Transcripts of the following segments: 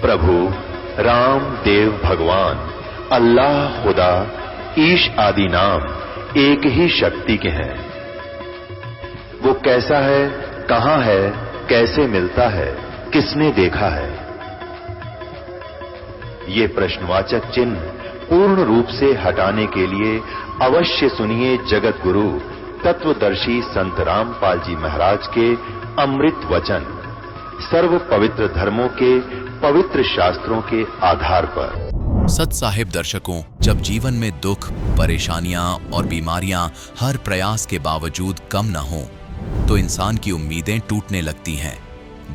प्रभु राम देव भगवान अल्लाह खुदा ईश आदि नाम एक ही शक्ति के हैं। वो कैसा है, कहां है, कैसे मिलता है, किसने देखा है? ये प्रश्नवाचक चिन्ह पूर्ण रूप से हटाने के लिए अवश्य सुनिए जगत गुरु तत्वदर्शी संत रामपाल जी महाराज के अमृत वचन, सर्व पवित्र धर्मों के पवित्र शास्त्रों के आधार पर। सत साहिब दर्शकों, जब जीवन में दुख, परेशानियां और बीमारियां हर प्रयास के बावजूद कम न हों, तो इंसान की उम्मीदें टूटने लगती हैं।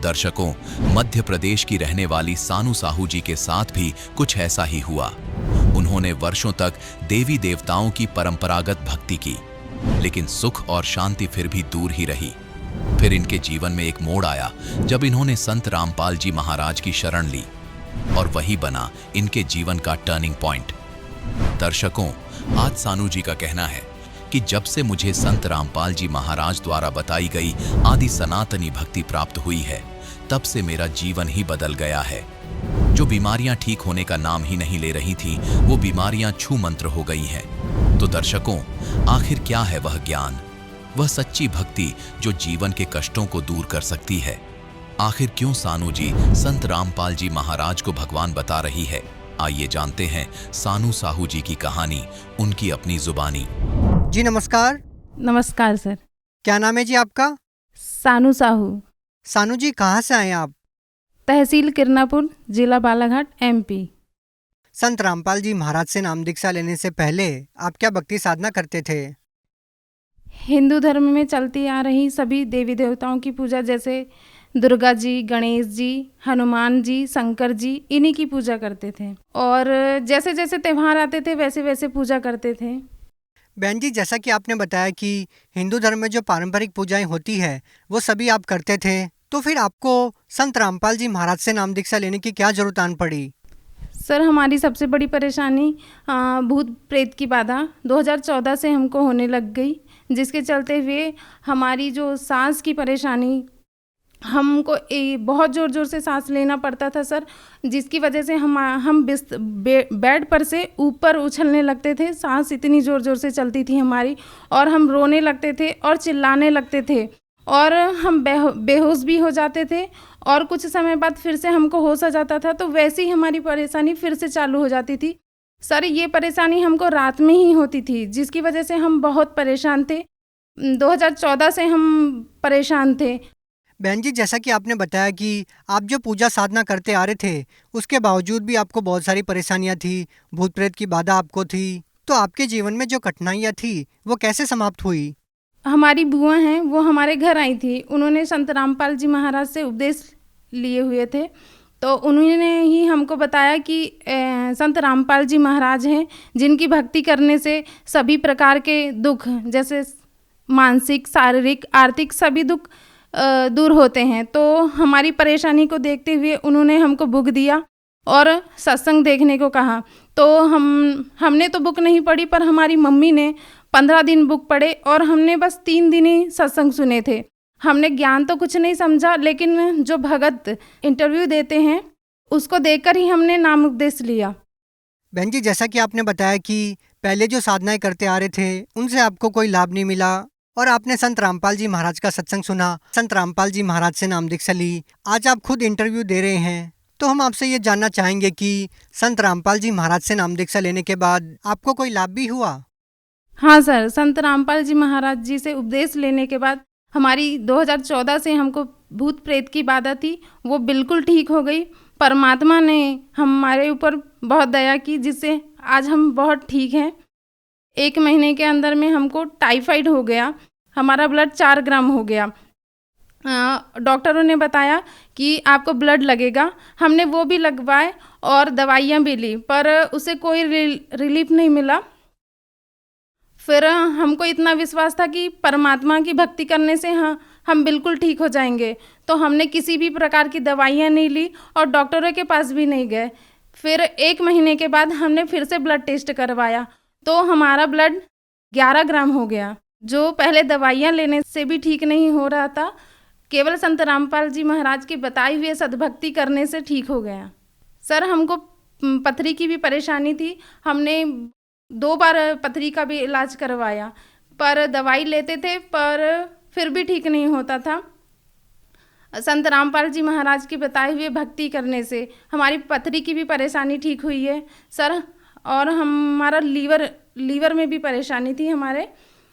दर्शकों, मध्य प्रदेश की रहने वाली सानू साहू जी के साथ भी कुछ ऐसा ही हुआ। उन्होंने वर्षों तक देवी देवताओं की परंपरागत भक्ति की, लेकिन सुख और शांति फिर भी दूर ही रही। फिर इनके जीवन में एक मोड़ आया जब इन्होंने संत रामपाल जी महाराज की शरण ली, और वही बना इनके जीवन का टर्निंग पॉइंट। दर्शकों, आज सानू जी का कहना है कि जब से मुझे संत रामपाल जी महाराज द्वारा बताई गई आदि सनातनी भक्ति प्राप्त हुई है, तब से मेरा जीवन ही बदल गया है। जो बीमारियां ठीक होने का नाम ही नहीं ले रही थीं, वो बीमारियां छू मंत्र हो गई हैं। तो दर्शकों, आखिर क्या है वह ज्ञान, वह सच्ची भक्ति जो जीवन के कष्टों को दूर कर सकती है? आखिर क्यों सानू जी संत रामपाल जी महाराज को भगवान बता रही है? आइए जानते हैं सानू साहू जी की कहानी, उनकी अपनी जुबानी। जी नमस्कार। नमस्कार सर। क्या नाम है जी आपका? सानू साहू। सानू जी, कहाँ से आए आप? तहसील किरनापुर, जिला बालाघाट, एमपी। संत रामपाल जी महाराज से नाम दीक्षा लेने से पहले आप क्या भक्ति साधना करते थे? हिंदू धर्म में चलती आ रही सभी देवी देवताओं की पूजा, जैसे दुर्गा जी, गणेश जी, हनुमान जी, शंकर जी, इन्हीं की पूजा करते थे। और जैसे जैसे त्यौहार आते थे वैसे वैसे पूजा करते थे। बहन जी, जैसा कि आपने बताया कि हिंदू धर्म में जो पारंपरिक पूजाएं होती है वो सभी आप करते थे, तो फिर आपको संत रामपाल जी महाराज से नाम दीक्षा लेने की क्या जरूरत आन पड़ी? सर, हमारी सबसे बड़ी परेशानी भूत प्रेत की बाधा 2014 से हमको होने लग गई, जिसके चलते हुए हमारी जो सांस की परेशानी, हमको बहुत ज़ोर ज़ोर से सांस लेना पड़ता था सर, जिसकी वजह से हम बेड पर से ऊपर उछलने लगते थे। सांस इतनी ज़ोर ज़ोर से चलती थी हमारी, और हम रोने लगते थे और चिल्लाने लगते थे, और हम बेहोश भी हो जाते थे, और कुछ समय बाद फिर से हमको होश आ जाता था। तो वैसे ही हमारी परेशानी फिर से चालू हो जाती थी सर। ये परेशानी हमको रात में ही होती थी, जिसकी वजह से हम बहुत परेशान थे। 2014 से हम परेशान थे। बहन जी, जैसा कि आपने बताया कि आप जो पूजा साधना करते आ रहे थे, उसके बावजूद भी आपको बहुत सारी परेशानियां थी, भूत प्रेत की बाधा आपको थी, तो आपके जीवन में जो कठिनाइयां थी वो कैसे समाप्त हुई? हमारी बुआ हैं, वो हमारे घर आई थी। उन्होंने संत रामपाल जी महाराज से उपदेश लिए हुए थे, तो उन्होंने ही हमको बताया कि संत रामपाल जी महाराज हैं जिनकी भक्ति करने से सभी प्रकार के दुख, जैसे मानसिक, शारीरिक, आर्थिक सभी दुख दूर होते हैं। तो हमारी परेशानी को देखते हुए उन्होंने हमको बुक दिया और सत्संग देखने को कहा। तो हमने तो बुक नहीं पढ़ी, पर हमारी मम्मी ने 15 दिन बुक पढ़े, और हमने बस 3 दिन ही सत्संग सुने थे। हमने ज्ञान तो कुछ नहीं समझा, लेकिन जो भगत इंटरव्यू देते हैं उसको देखकर ही हमने नाम उपदेश लिया। बहन जी, जैसा कि आपने बताया कि पहले जो साधनाएं करते आ रहे थे उनसे आपको कोई लाभ नहीं मिला, और आपने संत रामपाल जी महाराज का सत्संग सुना, संत रामपाल जी महाराज से नाम दीक्षा ली, आज आप खुद इंटरव्यू दे रहे हैं। तो हम आपसे ये जानना चाहेंगे कि संत रामपाल जी महाराज से नाम दीक्षा लेने के बाद आपको कोई लाभ भी हुआ? हाँ सर, संत रामपाल जी महाराज जी से उपदेश लेने के बाद हमारी 2014 से हमको भूत प्रेत की बाधा थी, वो बिल्कुल ठीक हो गई। परमात्मा ने हमारे ऊपर बहुत दया की, जिससे आज हम बहुत ठीक हैं। 1 महीने के अंदर में हमको टाइफाइड हो गया, हमारा ब्लड 4 ग्राम हो गया। डॉक्टरों ने बताया कि आपको ब्लड लगेगा। हमने वो भी लगवाए और दवाइयाँ भी ली, पर उससे कोई रिलीफ नहीं मिला। फिर हमको इतना विश्वास था कि परमात्मा की भक्ति करने से हम बिल्कुल ठीक हो जाएंगे, तो हमने किसी भी प्रकार की दवाइयाँ नहीं ली और डॉक्टरों के पास भी नहीं गए। फिर 1 महीने के बाद हमने फिर से ब्लड टेस्ट करवाया, तो हमारा ब्लड 11 ग्राम हो गया, जो पहले दवाइयाँ लेने से भी ठीक नहीं हो रहा था। केवल संत रामपाल जी महाराज की बताई हुई सद्भक्ति करने से ठीक हो गया। सर हमको पथरी की भी परेशानी थी। हमने 2 बार पथरी का भी इलाज करवाया, पर दवाई लेते थे पर फिर भी ठीक नहीं होता था। संत रामपाल जी महाराज के बताए हुए भक्ति करने से हमारी पथरी की भी परेशानी ठीक हुई है सर। और हमारा लीवर में भी परेशानी थी हमारे,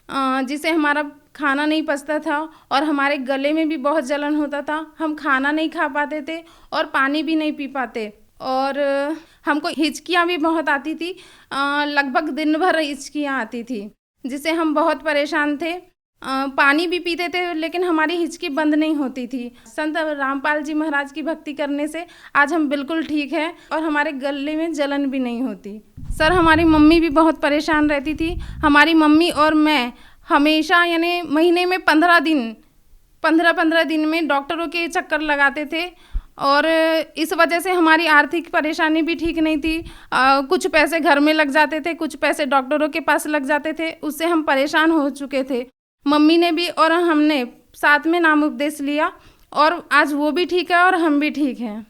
जिससे हमारा खाना नहीं पचता था और हमारे गले में भी बहुत जलन होता था। हम खाना नहीं खा पाते थे और पानी भी नहीं पी पाते, और हमको हिचकियाँ भी बहुत आती थी, लगभग दिन भर हिचकियाँ आती थी, जिससे हम बहुत परेशान थे। पानी भी पीते थे लेकिन हमारी हिचकी बंद नहीं होती थी। संत रामपाल जी महाराज की भक्ति करने से आज हम बिल्कुल ठीक हैं और हमारे गले में जलन भी नहीं होती। सर हमारी मम्मी भी बहुत परेशान रहती थी। हमारी मम्मी और मैं हमेशा यानी महीने में 15 दिन में डॉक्टरों के चक्कर लगाते थे, और इस वजह से हमारी आर्थिक परेशानी भी ठीक नहीं थी। कुछ पैसे घर में लग जाते थे, कुछ पैसे डॉक्टरों के पास लग जाते थे, उससे हम परेशान हो चुके थे। मम्मी ने भी और हमने साथ में नाम उपदेश लिया और आज वो भी ठीक है और हम भी ठीक हैं।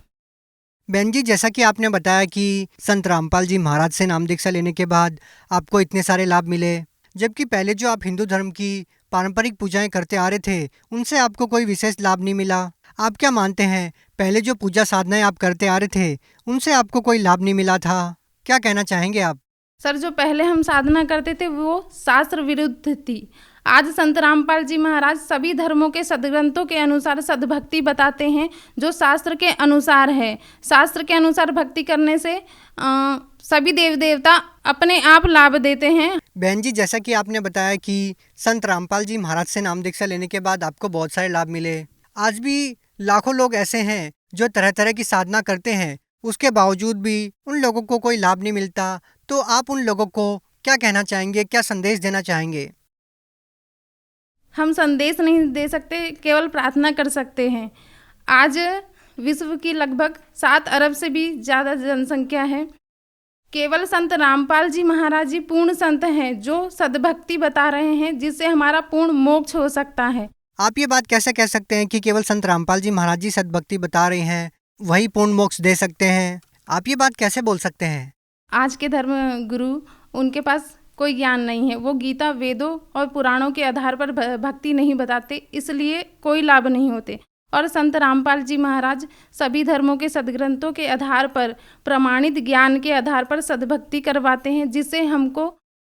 बहन जी, जैसा कि आपने बताया कि संत रामपाल जी महाराज से नाम दीक्षा लेने के बाद आपको इतने सारे लाभ मिले, जबकि पहले जो आप हिंदू धर्म की पारंपरिक पूजाएं करते आ रहे थे उनसे आपको कोई विशेष लाभ नहीं मिला। आप क्या मानते हैं, पहले जो पूजा साधनाएं आप करते आ रहे थे उनसे आपको कोई लाभ नहीं मिला था? क्या कहना चाहेंगे आप? सर जो पहले हम साधना करते थे वो शास्त्र विरुद्ध थी। आज संत रामपाल जी महाराज सभी धर्मों के सदग्रंथों के अनुसार सद्भक्ति बताते हैं, जो शास्त्र के अनुसार है। शास्त्र के अनुसार भक्ति करने से सभी देव देवता अपने आप लाभ देते हैं। बहन जी, जैसा कि आपने बताया कि संत रामपाल जी महाराज से नाम दीक्षा लेने के बाद आपको बहुत सारे लाभ मिले। आज भी लाखों लोग ऐसे हैं जो तरह तरह की साधना करते हैं, उसके बावजूद भी उन लोगों को कोई लाभ नहीं मिलता। तो आप उन लोगों को क्या कहना चाहेंगे, क्या संदेश देना चाहेंगे? हम संदेश नहीं दे सकते, केवल प्रार्थना कर सकते हैं। आज विश्व की लगभग 7 अरब से भी ज़्यादा जनसंख्या है। केवल संत रामपाल जी महाराज जी पूर्ण संत हैं जो सद्भक्ति बता रहे हैं, जिससे हमारा पूर्ण मोक्ष हो सकता है। आप ये बात कैसे कह सकते हैं कि केवल संत रामपाल जी महाराज जी सद्भक्ति बता रहे हैं, वही पूर्ण मोक्ष दे सकते हैं? आप ये बात कैसे बोल सकते हैं? आज के धर्म गुरु, उनके पास कोई ज्ञान नहीं है। वो गीता, वेदों और पुराणों के आधार पर भक्ति नहीं बताते, इसलिए कोई लाभ नहीं होते। और संत रामपाल जी महाराज सभी धर्मों के सदग्रंथों के आधार पर, प्रमाणित ज्ञान के आधार पर सद्भक्ति करवाते हैं, जिससे हमको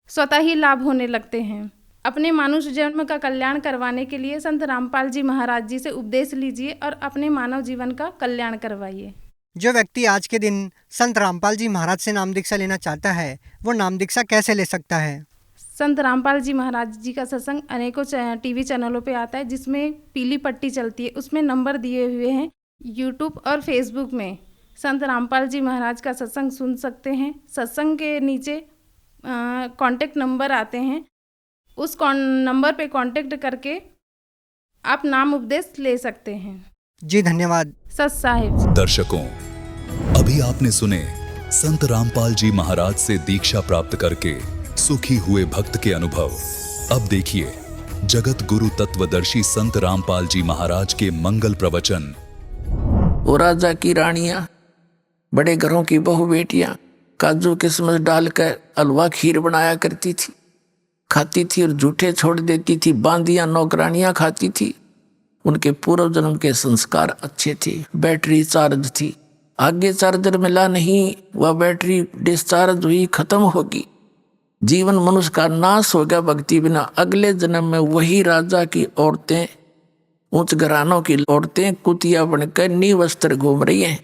स्वतः ही लाभ होने लगते हैं। अपने मानुष जन्म का कल्याण करवाने के लिए संत रामपाल जी महाराज जी से उपदेश लीजिए और अपने मानव जीवन का कल्याण करवाइए। जो व्यक्ति आज के दिन संत रामपाल जी महाराज से नाम दीक्षा लेना चाहता है, वो नाम दीक्षा कैसे ले सकता है? संत रामपाल जी महाराज जी का सत्संग अनेकों टीवी चैनलों पे आता है, जिसमें पीली पट्टी चलती है, उसमें नंबर दिए हुए हैं। यूट्यूब और फेसबुक में संत रामपाल जी महाराज का सत्संग सुन सकते हैं। सत्संग के नीचे कॉन्टेक्ट नंबर आते हैं, उस नंबर पे कॉन्टेक्ट करके आप नाम उपदेश ले सकते हैं। जी धन्यवाद। सत साहिब। दर्शकों, अभी आपने सुने संत रामपाल जी महाराज से दीक्षा प्राप्त करके सुखी हुए भक्त के अनुभव। अब देखिए जगत गुरु तत्वदर्शी संत रामपाल जी महाराज के मंगल प्रवचन। वो राजा की रानियां, बड़े घरों की बहु बेटियां काजू किशमिश डालकर हलवा खीर बनाया करती थी, खाती थी और झूठे छोड़ देती थी। बांदियां नौकरानियां खाती थी। उनके पूर्व जन्म के संस्कार अच्छे थे। बैटरी चार्ज थी, आगे चार्जर मिला नहीं, वह बैटरी डिस्चार्ज हुई, खत्म होगी। जीवन मनुष्य का नाश हो गया भक्ति बिना। अगले जन्म में वही राजा की औरतें, उच्च घरानों की औरतें कुतिया बनकर निवस्त्र घूम रही हैं,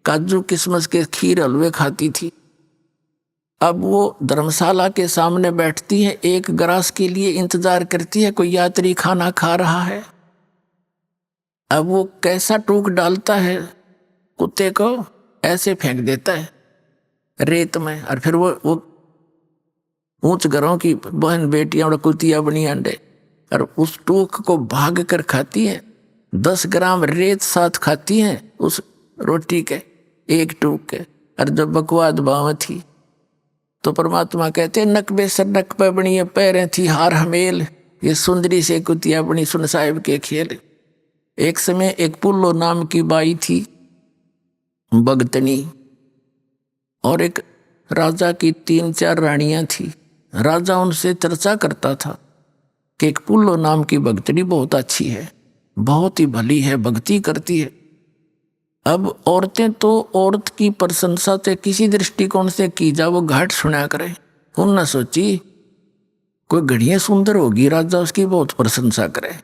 काजू किशमिश के खीर हलवे खाती थी। अब वो धर्मशाला के सामने बैठती है, एक ग्रास के लिए इंतजार करती है, कोई यात्री खाना खा रहा है। अब वो कैसा टूक डालता है, कुत्ते को ऐसे फेंक देता है रेत में, और फिर वो ऊंच घरों की बहन बेटियां और कुतिया बनी अंडे और उस टूक को भाग कर खाती है। 10 ग्राम रेत साथ खाती है उस रोटी के, एक टूक के। और जब बकवाद भाव थी तो परमात्मा कहते नकबे सर नक पे बनी पैरें थी हार हमेल, ये सुंदरी से कुतिया बनी सुन साहिब के खेल। एक समय एक पुल्लो नाम की बाई थी, भगतनी, और एक राजा की 3-4 रानियां थी। राजा उनसे चर्चा करता था कि एक पुल्लो नाम की भक्तनी बहुत अच्छी है, बहुत ही भली है, भक्ति करती है। अब औरतें तो औरत की प्रशंसा से किसी दृष्टिकोण से की जा वो घाट सुना करे। उन्होंने सोची कोई घड़ियां सुंदर होगी, राजा उसकी बहुत प्रशंसा करे।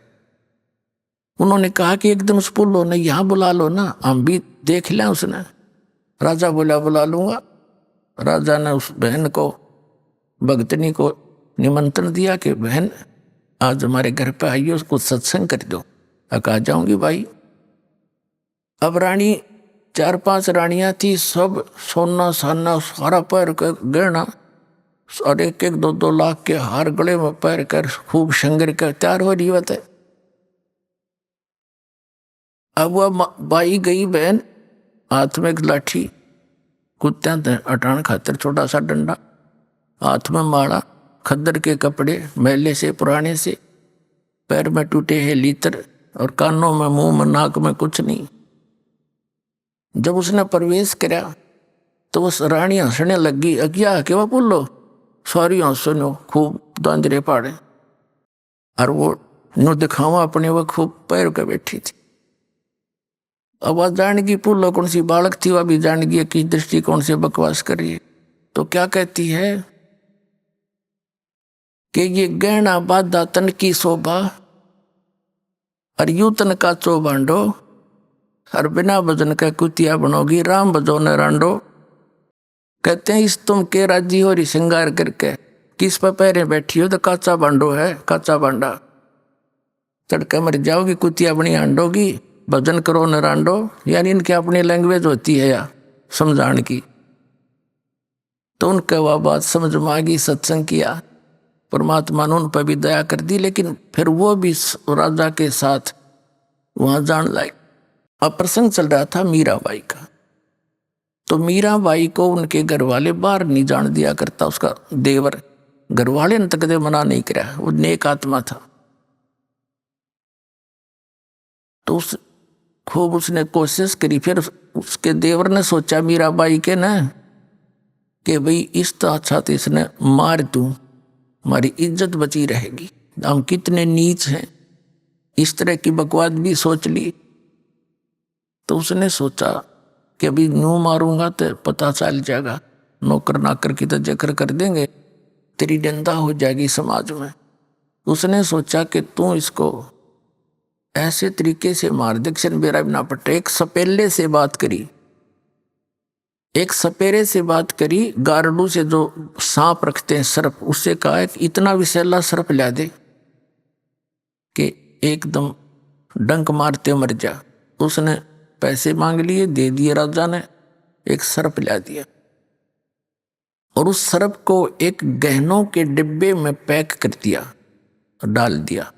उन्होंने कहा कि एक दिन उस पुल्लो ने यहाँ बुला लो ना, हम भी देख लें। उसने राजा बोला बुला लूंगा। राजा ने उस बहन को, भगतनी को निमंत्रण दिया कि बहन आज हमारे घर पे आइए, उसको सत्संग कर दो। कहा जाऊंगी भाई। अब रानी 4-5 रानियां थी, सब सोना साना सारा पैर का गहना और 1-1, 2-2 लाख के हार गले में पैर कर खूब शंगर कर तैयार हो रही होते। अब वह बाई गई बहन, हाथ में एक लाठी, कुत्त्या हटाने खातिर छोटा सा डंडा, हाथ में माला, खद्दर के कपड़े मैले से पुराने से, पैर में टूटे हैं लीतर और कानों में, मुंह में, नाक में कुछ नहीं। जब उसने प्रवेश किया तो उस रानी हंसने लगी। अज्ञा के वह बोलो सारी हंसनो खूब दांदरे पाड़े और वो नो दिखावा अपने वो खूब पैर के बैठी थी। अब वह जान की पुल्लो कौन सी बालक थी, वह भी जान गई किस दृष्टिकोण से बकवास कर रही है। तो क्या कहती है कि ये गहना बाधा तन की शोभा और यूं तन का चौबांडो और बिना भजन का कुतिया बनोगी, राम भजो न रांडो। कहते हैं इस तुम के राजी हो रही श्रृंगार करके, किस पर पैरे बैठी हो तो काचा बांडो है, काचा बांडा। तड़के मर जाओगी, कुतिया बनी आंडोगी, भजन करो न रांडो। यानी इनकी अपनी लैंग्वेज होती है या समझाने की। तो उनके वह बात समझ में आ गई, सत्संग किया, परमात्मा ने उन पर भी दया कर दी। लेकिन फिर वो भी राजा के साथ वहां जान लायक। अब प्रसंग चल रहा था मीराबाई का। तो मीराबाई को उनके घर वाले बाहर नहीं जान दिया करता। उसका देवर घर वाले ने तक मना नहीं किया, वो नेक आत्मा था। तो उस खूब उसने कोशिश करी। फिर उसके देवर ने सोचा मीराबाई के ना कि भाई इस तो अच्छा तो इसने मार दूं, हमारी इज्जत बची रहेगी, हम कितने नीच हैं। इस तरह की बकवास भी सोच ली। तो उसने सोचा कि अभी न्यू मारूंगा तो पता चल जाएगा, नौकर नाकर की तो जिक्र कर देंगे, तेरी निंदा हो जाएगी समाज में। उसने सोचा कि तू इसको ऐसे तरीके से मार दे कि मेरा भी ना पटे। एक सपेले से बात करी, एक सपेरे से बात करी, गारडू से जो सांप रखते हैं सर्प, उससे कहा कि इतना विषैला सर्प ला दे कि एकदम डंक मारते मर जा। उसने पैसे मांग लिए, दे दिए राजा ने, एक सर्प ला दिया और उस सर्प को एक गहनों के डिब्बे में पैक कर दिया और डाल दिया।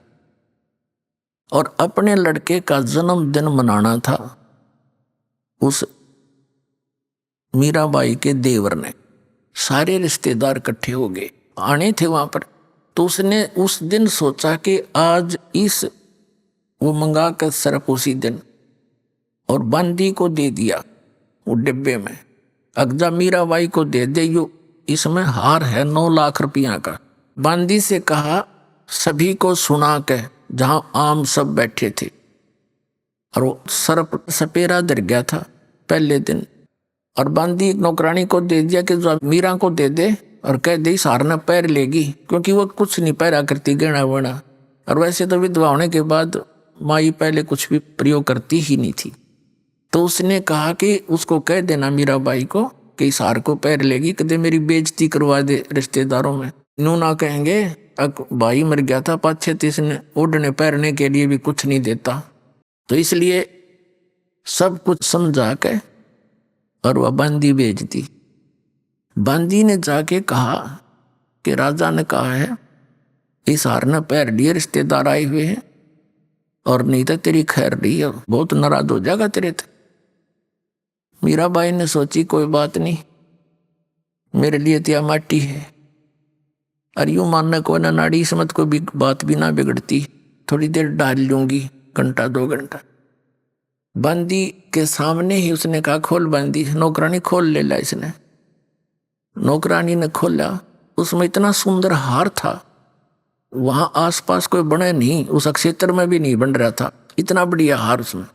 और अपने लड़के का जन्मदिन मनाना था उस मीराबाई के देवर ने। सारे रिश्तेदार इकट्ठे हो गए, आने थे वहां पर। तो उसने उस दिन सोचा कि आज इस वो मंगा कर सर्प उसी दिन और बंदी को दे दिया वो डिब्बे में। अगजा मीराबाई को दे दे, यो इसमें हार है 9 लाख रुपया का। बंदी से कहा सभी को सुना के, जहां आम सब बैठे थे। और वो सर्प सपेरा डर गया था पहले दिन। और बंदी एक नौकरानी को दे दिया कि जो मीरा को दे दे और कह दे इस हार ने पैर लेगी, क्योंकि वो कुछ नहीं पैरा करती गहना वहना। और वैसे तो विधवा होने के बाद माई पहले कुछ भी प्रयोग करती ही नहीं थी। तो उसने कहा कि उसको कह देना मीराबाई को कि इस हार को पैर लेगी, कदे मेरी बेइज्जती करवा दे रिश्तेदारों में। नू ना कहेंगे भाई मर गया था, पाछे तो इसने उड़ने पैरने के लिए भी कुछ नहीं देता। तो इसलिए सब कुछ समझा के और वह बंदी भेज दी। बंदी ने जाके कहा कि राजा ने कहा है इस हार ने पैर लिए, रिश्तेदार आए हुए हैं, और नहीं तो तेरी खैर रही है, बहुत नाराज हो जाएगा तेरे थे। मीराबाई ने सोची कोई बात नहीं, मेरे लिए तो माटी है। और यूं मानने को ना नाड़ी समझ को भी बात भी ना बिगड़ती, थोड़ी देर डाल लूंगी, घंटा 2 घंटा। बंदी के सामने ही उसने कहा खोल बंदी। नौकरानी खोल ले ला इसने। नौकरानी ने खोला, उसमें इतना सुंदर हार था, वहां आसपास कोई बने नहीं, उस क्षेत्र में भी नहीं बन रहा था, इतना बढ़िया हार उसमें।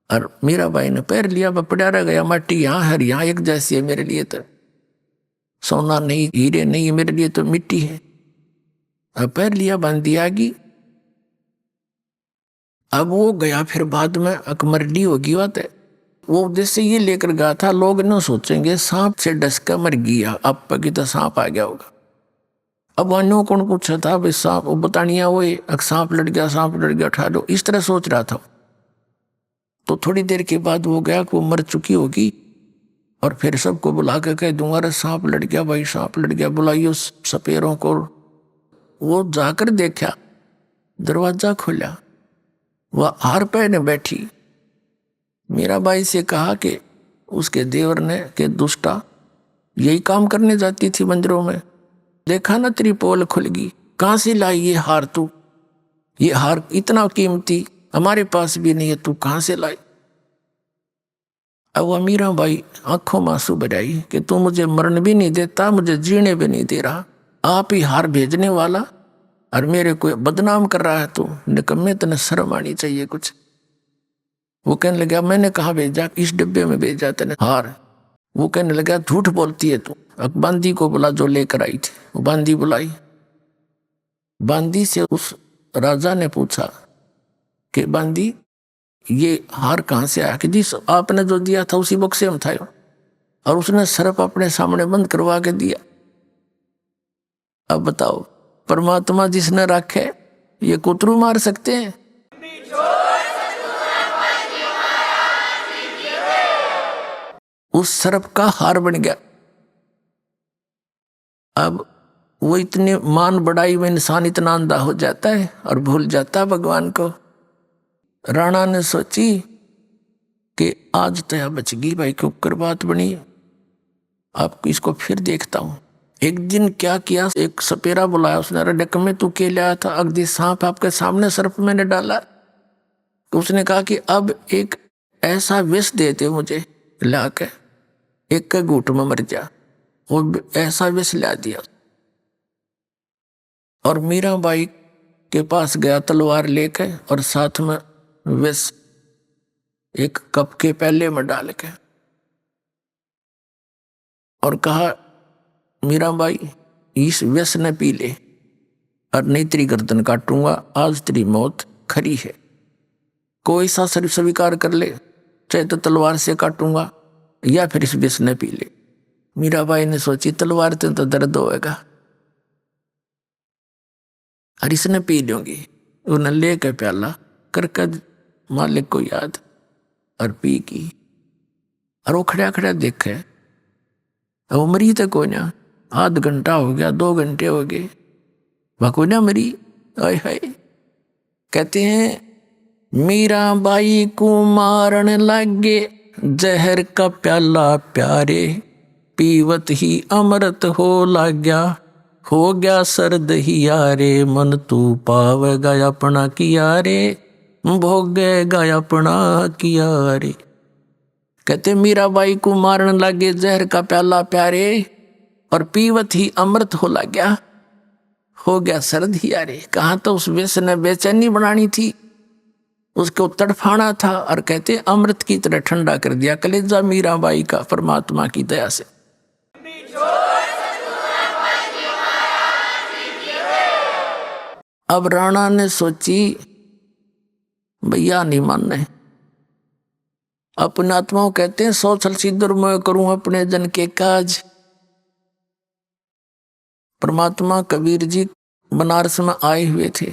और मीराबाई ने पैर लिया, वह पड़ा रह गया, माटी यहाँ है यहाँ एक जैसी है, मेरे लिए तो सोना नहीं, हीरे नहीं, मेरे लिए तो मिट्टी है। अब पैर लिया, बांध दिया आगी। अब वो गया, फिर बाद में अकमरडी होगी बात है, वो उद्देश्य ये लेकर गया था, लोग न सोचेंगे सांप से डस कर मर गया, अब पकी तो सांप आ गया होगा। अब अन्यों कौन पूछा था भाई सांप, वो बतानिया वो सांप लड़ गया, सांप लड़ गया, उठा लो, इस तरह सोच रहा था। तो थोड़ी देर के बाद वो गया कि वो मर चुकी होगी, और फिर सबको बुला कर कह दूंगा अरे सांप लड़ गया भाई, सांप लड़ गया, बुलाइयो सपेरों को। वो जाकर देखा, दरवाजा खोला, वह हार पहने बैठी। मीराबाई से कहा कि उसके देवर ने कि दुष्टा यही काम करने जाती थी मंदिरों में, देखा ना तेरी पोल खुल गई, कहाँ से लाई ये हार तू, ये हार इतना कीमती हमारे पास भी नहीं है, तू कहाँ से लाई। अब वह मीराबाई आंखों में आंसू बजाई कि तू मुझे मरण भी नहीं देता, मुझे जीने भी नहीं दे रहा, आप ही हार भेजने वाला और मेरे को बदनाम कर रहा है, तू निकम्मे, तने शर्म आनी चाहिए कुछ। वो कहने लगा मैंने कहा भेजा, इस डिब्बे में भेजा तेने हार। वो कहने लगा झूठ बोलती है तू, बांदी को बुला जो लेकर आई थी। वो बांदी बुलाई, बांदी से उस राजा ने पूछा कि बांदी ये हार कहाँ से आया, कि जी आपने जो दिया था उसी बक्से में था, और उसने सर्प अपने सामने बंद करवा के दिया। अब बताओ परमात्मा जिसने रखे ये कुतरू मार सकते हैं? उस सर्प का हार बन गया। अब वो इतने मान बढ़ाई में इंसान इतना अंधा हो जाता है और भूल जाता है भगवान को। राणा ने सोची कि आज तो यह बच गई भाई, क्यों कर बात बनी, आपको इसको फिर देखता हूं। एक दिन क्या किया, एक सपेरा बुलाया उसने, अरे डक में तू के लाया था, अगदी सांप आपके सामने सर्प मैंने डाला। उसने कहा कि अब एक ऐसा विष देते मुझे ला के, एक के घूट में मर जा। वो ऐसा विष ला दिया और मीराबाई के पास गया तलवार लेके, और साथ में विष एक कप के प्याले में डाल के, और कहा मीराबाई इस विष ने पी ले और नहीं तेरी गर्दन काटूंगा, आज तेरी मौत खरी है, कोई सा शरीर स्वीकार कर ले, चाहे तो तलवार से काटूंगा या फिर इस विष ने पी ले। मीराबाई ने सोची तलवार से तो दर्द होएगा और इसने पी लूंगी। उन्हें लेकर प्याला करके मालिक को याद और पी की, और वो खड़ा खड़ा देखे, वो मरी तो कोई ना, आध घंटा हो गया, 2 घंटे हो गए, वह कोई ना मरी। आय हाय, कहते हैं मीराबाई को मारन लागे, जहर का प्याला प्यारे, पीवत ही अमृत हो लाग्या, हो गया सर्द ही यारे, मन तू पावेगा अपना किया रे, भोगेगा अपना किया रे। कहते मीराबाई को मारन लागे, जहर का प्याला प्यारे, और पीवत ही अमृत हो लाग्या, हो गया सर्द ही यारे। कहाँ तो उस विष ने बेचैनी बनानी थी, उसको तड़फाना था, और कहते अमृत की तरह ठंडा कर दिया कलेजा मीराबाई का परमात्मा की दया से। अब राणा ने सोची भैया नहीं मानने, अपने आत्माओं कहते हैं सौ छल सिद्धर मैं करूं अपने जन के काज। परमात्मा कबीर जी बनारस में आए हुए थे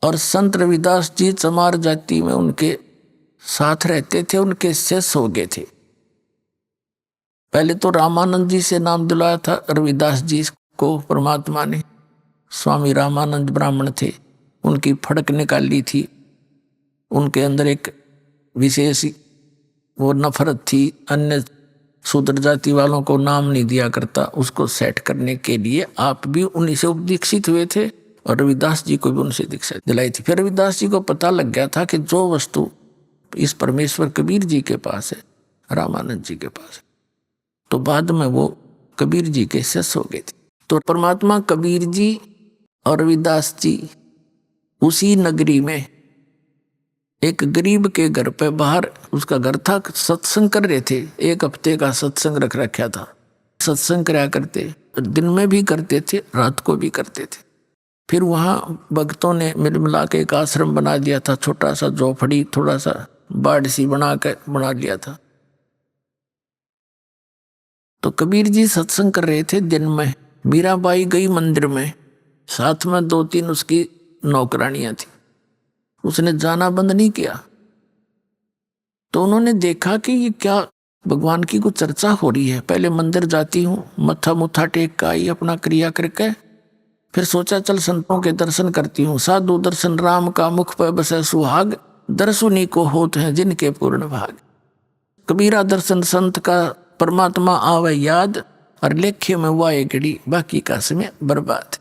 और संत रविदास जी चमार जाति में उनके साथ रहते थे, उनके शिष्य हो गए थे। पहले तो रामानंद जी से नाम दिलाया था रविदास जी को परमात्मा ने। स्वामी रामानंद ब्राह्मण थे, उनकी फड़क निकाली थी, उनके अंदर एक विशेष वो नफरत थी, अन्य शूद्र जाति वालों को नाम नहीं दिया करता, उसको सेट करने के लिए आप भी उन्हीं से दीक्षित हुए थे और रविदास जी को भी उनसे दीक्षा दिलाई थी। फिर रविदास जी को पता लग गया था कि जो वस्तु इस परमेश्वर कबीर जी के पास है, रामानंद जी के पास है, तो बाद में वो कबीर जी के शिष्य हो गए थे। तो परमात्मा कबीर जी और रविदास जी उसी नगरी में एक गरीब के घर पे बाहर, उसका घर था, सत्संग कर रहे थे। 1 हफ्ते का सत्संग रख रखा था। सत्संग कराया करते, दिन में भी करते थे, रात को भी करते थे। फिर वहाँ भक्तों ने मिल मिला के एक आश्रम बना दिया था, छोटा सा झोपड़ी, थोड़ा सा बाड़ सी बना लिया था। तो कबीर जी सत्संग कर रहे थे दिन में। मीराबाई गई मंदिर में, साथ में 2-3 उसकी नौकरानियां थी। उसने जाना बंद नहीं किया। तो उन्होंने देखा कि ये क्या भगवान की कुछ चर्चा हो रही है। पहले मंदिर जाती हूँ, मत्था मुत्था टेक का आई अपना क्रिया करके, फिर सोचा चल संतों के दर्शन करती हूँ। साधु दर्शन राम का मुख पर बसे सुहाग, दर्शुनी को होते हैं जिनके पूर्ण भाग। कबीरा दर्शन संत का परमात्मा आवे याद, और लेखे में वाए घड़ी बाकी का समय बर्बाद।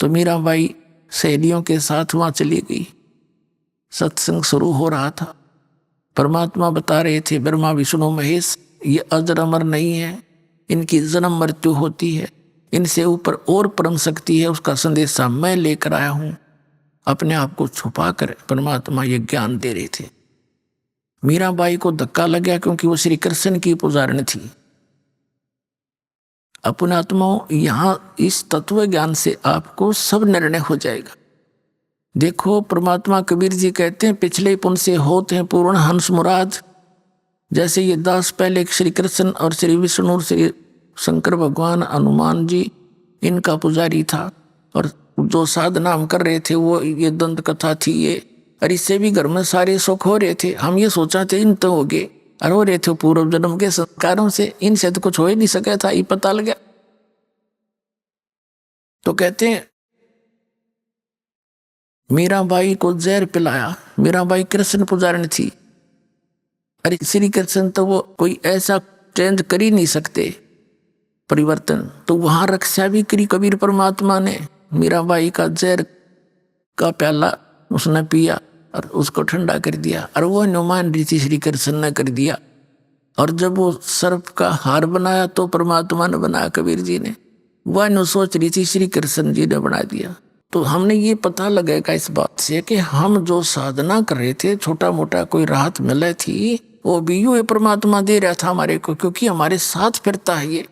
तो मीराबाई सहेलियों के साथ वहां चली गई। सत्संग शुरू हो रहा था। परमात्मा बता रहे थे, ब्रह्मा विष्णु महेश ये अजर अमर नहीं है, इनकी जन्म मृत्यु होती है, इनसे ऊपर और परम शक्ति है, उसका संदेशा मैं लेकर आया हूं। अपने आप को छुपा कर परमात्मा ये ज्ञान दे रहे थे। मीराबाई को धक्का लग गया, क्योंकि वो श्री कृष्ण की पुजारिणी थी। अपने आत्माओं, यहां इस तत्व ज्ञान से आपको सब निर्णय हो जाएगा। देखो परमात्मा कबीर जी कहते हैं, पिछले पुण्य से होते हैं पूर्ण हंस मुराद। जैसे ये दास पहले श्री कृष्ण और श्री विष्णु, श्री शंकर भगवान, हनुमान जी, इनका पुजारी था। और जो साधना हम कर रहे थे वो ये दंत कथा थी ये, और इससे भी घर में सारे सुख हो रहे थे। हम ये सोचा थे इन तो हो गए, और हो रहे थे पूर्व जन्म के संस्कारों से, इनसे तो कुछ हो ही नहीं सका था, ये पता लग गया। तो कहते हैं मीराबाई को जहर पिलाया। मीराबाई कृष्ण पुजारिणी थी। अरे श्री कृष्ण तो वो कोई ऐसा चेंज कर ही नहीं सकते परिवर्तन, तो वहां रक्षा भी करी कबीर परमात्मा ने। मीराबाई का जहर का प्याला उसने पिया और उसको ठंडा कर दिया, और वो अनुमान रीति श्री कृष्ण ने कर दिया। और जब वो सर्प का हार बनाया तो परमात्मा ने बनाया कबीर जी ने, वह नु सोच रीति श्री कृष्ण जी ने बना दिया। तो हमने ये पता लगेगा इस बात से कि हम जो साधना कर रहे थे, छोटा मोटा कोई राहत मिले थी, वो भी ये परमात्मा दे रहा था हमारे को, क्योंकि हमारे साथ फिरता है ये।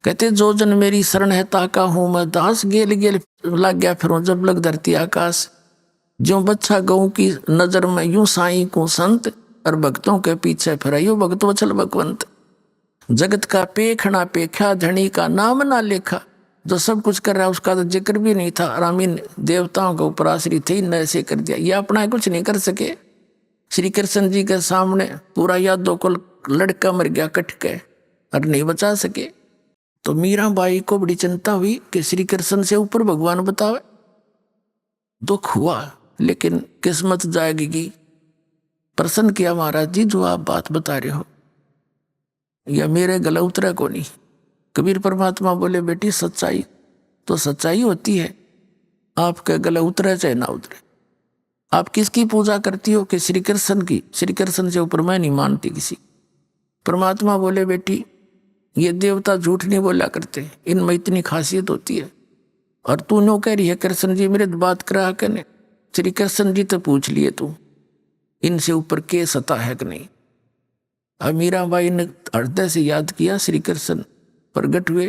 कहते जो जन मेरी शरण है ताका हूं मैं दास, गेल गेल लग गया फिर जब लग धरती आकाश। जो बच्चा गऊ की नजर में यूं साईं को संत, और भक्तों के पीछे फिराइयो भक्त वचल भगवंत। जगत का पेखना पेखा, धनी का नाम ना लेखा। जो सब कुछ कर रहा है उसका तो जिक्र भी नहीं था, और अमीन देवताओं के ऊपर आश्रित थे, न ऐसे कर दिया। ये अपना कुछ नहीं कर सके। श्री कृष्ण जी के सामने पूरा यादों को लड़का मर गया कट के, और नहीं बचा सके। तो मीराबाई को बड़ी चिंता हुई कि श्री कृष्ण से ऊपर भगवान बतावे। दुख हुआ, लेकिन किस्मत जाएगी। प्रसन्न किया महाराज जी, जो आप बात बता रहे हो या मेरे गला उतरा को नहीं। कबीर परमात्मा बोले बेटी सच्चाई तो सच्चाई होती है, आपके गले उतरे चाहे ना उतरे। आप किसकी पूजा करती हो? कि श्री कृष्ण की। श्री कृष्ण से ऊपर मैं नहीं मानती किसी। परमात्मा बोले बेटी ये देवता झूठ नहीं बोला करते, इनमें इतनी खासियत होती है। और तू नो कह रही है कृष्ण जी मेरे बात करा करने। श्री कृष्ण जी तो पूछ लिए तू, इनसे ऊपर के सता है कि नहीं। अब मीराबाई ने हृदय से याद किया, श्री कृष्ण प्रगट हुए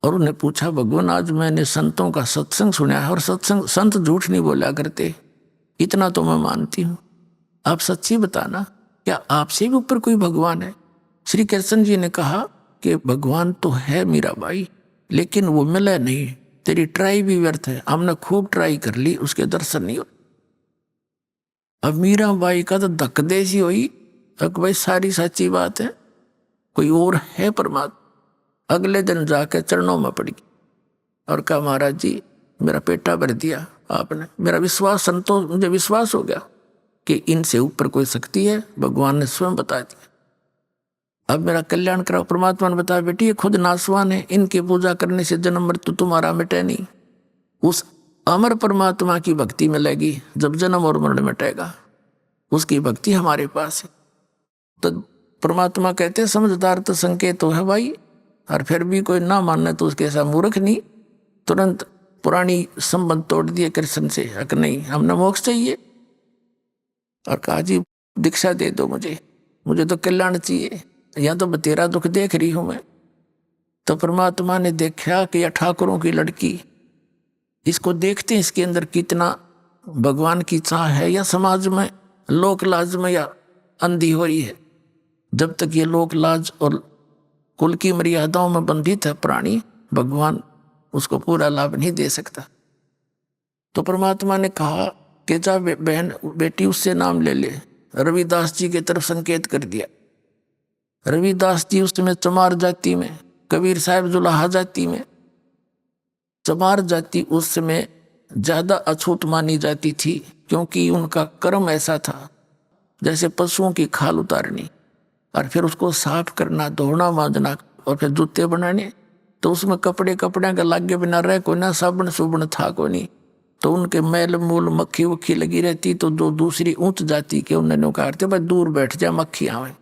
और उन्हें पूछा भगवान आज मैंने संतों का सत्संग सुना है, और सत्संग संत झूठ नहीं बोला करते, इतना तो मैं मानती हूँ। आप सच्ची बताना, क्या आपसे भी ऊपर कोई भगवान है? श्री कृष्ण जी ने कहा कि भगवान तो है मीराबाई, लेकिन वो मिला नहीं, तेरी ट्राई भी व्यर्थ है। हमने खूब ट्राई कर ली, उसके दर्शन नहीं हुए। अब मीराबाई का तो धक देसी हुई, भाई सारी सच्ची बात है, कोई और है परमात्मा। अगले दिन जाकर चरणों में पड़ी और कहा महाराज जी मेरा पेटा भर दिया आपने, मेरा विश्वास संतोष, मुझे विश्वास हो गया कि इनसे ऊपर कोई शक्ति है, भगवान ने स्वयं बता दिया। अब मेरा कल्याण कराओ। परमात्मा ने बताया बेटी ये खुद नासवान है, इनकी पूजा करने से जन्म मृत्यु तुम्हारा मिटे नहीं। उस अमर परमात्मा की भक्ति मिलेगी जब जन्म और मरण मिटेगा, उसकी भक्ति हमारे पास है। तो परमात्मा कहते समझदार तो संकेत तो है भाई, और फिर भी कोई ना माने तो उसके ऐसा मूर्ख नहीं। तुरंत पुरानी संबंध तोड़ दिए कृष्ण से, कि नहीं हमने मोक्ष चाहिए, और कहा जी दीक्षा दे दो मुझे तो कल्याण चाहिए, या तो तेरा दुख देख रही हूं मैं। तो परमात्मा ने देखा कि यह ठाकुरों की लड़की, इसको देखते हैं इसके अंदर कितना भगवान की चाह है, या समाज में लोक लाज में या अंधी हो रही है। जब तक ये लोक लाज और कुल की मर्यादाओं में बंधित है प्राणी, भगवान उसको पूरा लाभ नहीं दे सकता। तो परमात्मा ने कहा कि जा बहन बेटी उससे नाम ले ले। रविदास जी की तरफ संकेत कर दिया। रविदास जी उस समय चमार जाति में, कबीर साहब जुलाहा जाति में। चमार जाति उस समय ज्यादा अछूत मानी जाती थी, क्योंकि उनका कर्म ऐसा था जैसे पशुओं की खाल उतारनी और फिर उसको साफ करना, धोना, मांजना और फिर जूते बनाने। तो उसमें कपड़े का लागे बिना रहे कोई ना, साबुन सुबन था कोई नहीं। तो उनके मैल मूल मक्खी उक्खी लगी रहती। तो जो दूसरी ऊंच जाति के उन्होंने कहा भाई दूर बैठ जा मक्खी आवे।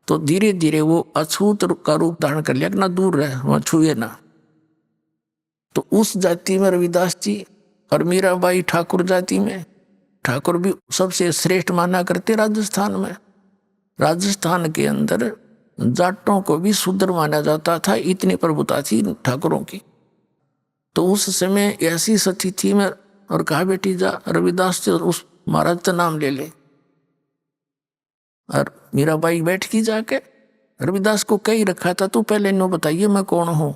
तो धीरे धीरे वो अछूत का रूप धारण कर लिया कि ना दूर रहे, वहां छुए ना। तो उस जाति में रविदास जी और मीराबाई ठाकुर जाति में, ठाकुर भी सबसे श्रेष्ठ माना करते राजस्थान में। राजस्थान के अंदर जाटों को भी शूद्र माना जाता था, इतनी प्रभुता थी ठाकुरों की। तो उस समय ऐसी सती थी मैं, और कहा बेटी जा रविदास से उस महाराज का नाम ले ले। और मीराबाई बैठ की जाके रविदास को कही रखा था तू पहले नो बताइए मैं कौन हूं,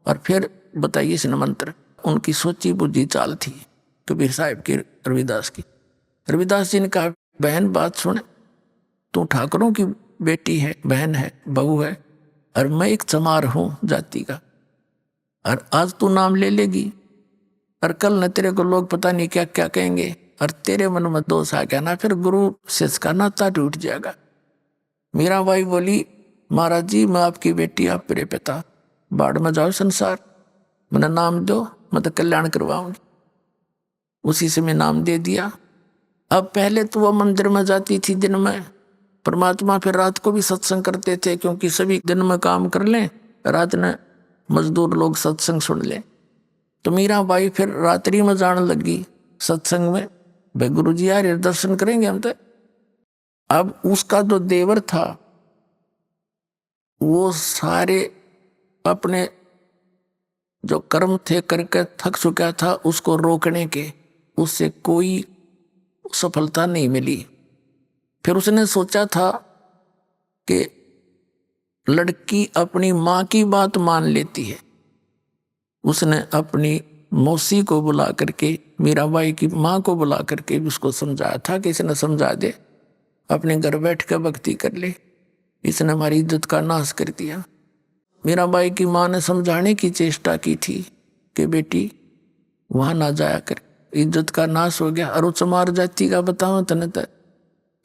और फिर बताइए इसने मंत्र। उनकी सोची बुद्धि चाल थी कबीर साहब की, रविदास की। रविदास जी ने कहा बहन बात सुन, तू ठाकुरों की बेटी है, बहन है, बहू है, और मैं एक चमार हूं जाति का, और आज तू नाम ले लेगी और कल न तेरे को लोग पता नहीं क्या क्या कहेंगे, और तेरे मन में दोष आ गया ना, फिर गुरु शिष्य का नाता टूट जाएगा। मीराबाई बोली महाराज जी मैं आपकी बेटी, आप मेरे पिता, बाढ़ में जाओ संसार, मैंने नाम दो, मैं तो कल्याण करवाऊंगी। उसी से मैं नाम दे दिया। अब पहले तो वो मंदिर में जाती थी दिन में, परमात्मा फिर रात को भी सत्संग करते थे, क्योंकि सभी दिन में काम कर लें, रात में मजदूर लोग सत्संग सुन लें। तो मीराबाई फिर रात्रि में जाने लगी सत्संग में, भाई गुरु जी यार दर्शन करेंगे हम तो। अब उसका जो देवर था वो सारे अपने जो कर्म थे करके थक चुका था, उसको रोकने के उससे कोई सफलता नहीं मिली। फिर उसने सोचा था कि लड़की अपनी माँ की बात मान लेती है। उसने अपनी मौसी को बुला करके, मीराबाई की माँ को बुला करके उसको समझाया था कि इसने समझा दे, अपने घर बैठ कर भक्ति कर ले, इसने हमारी इज्जत का नाश कर दिया। मीराबाई की माँ ने समझाने की चेष्टा की थी कि बेटी वहां ना जाया कर, इज्जत का नाश हो गया। और चमार जाति का बताओ तने तो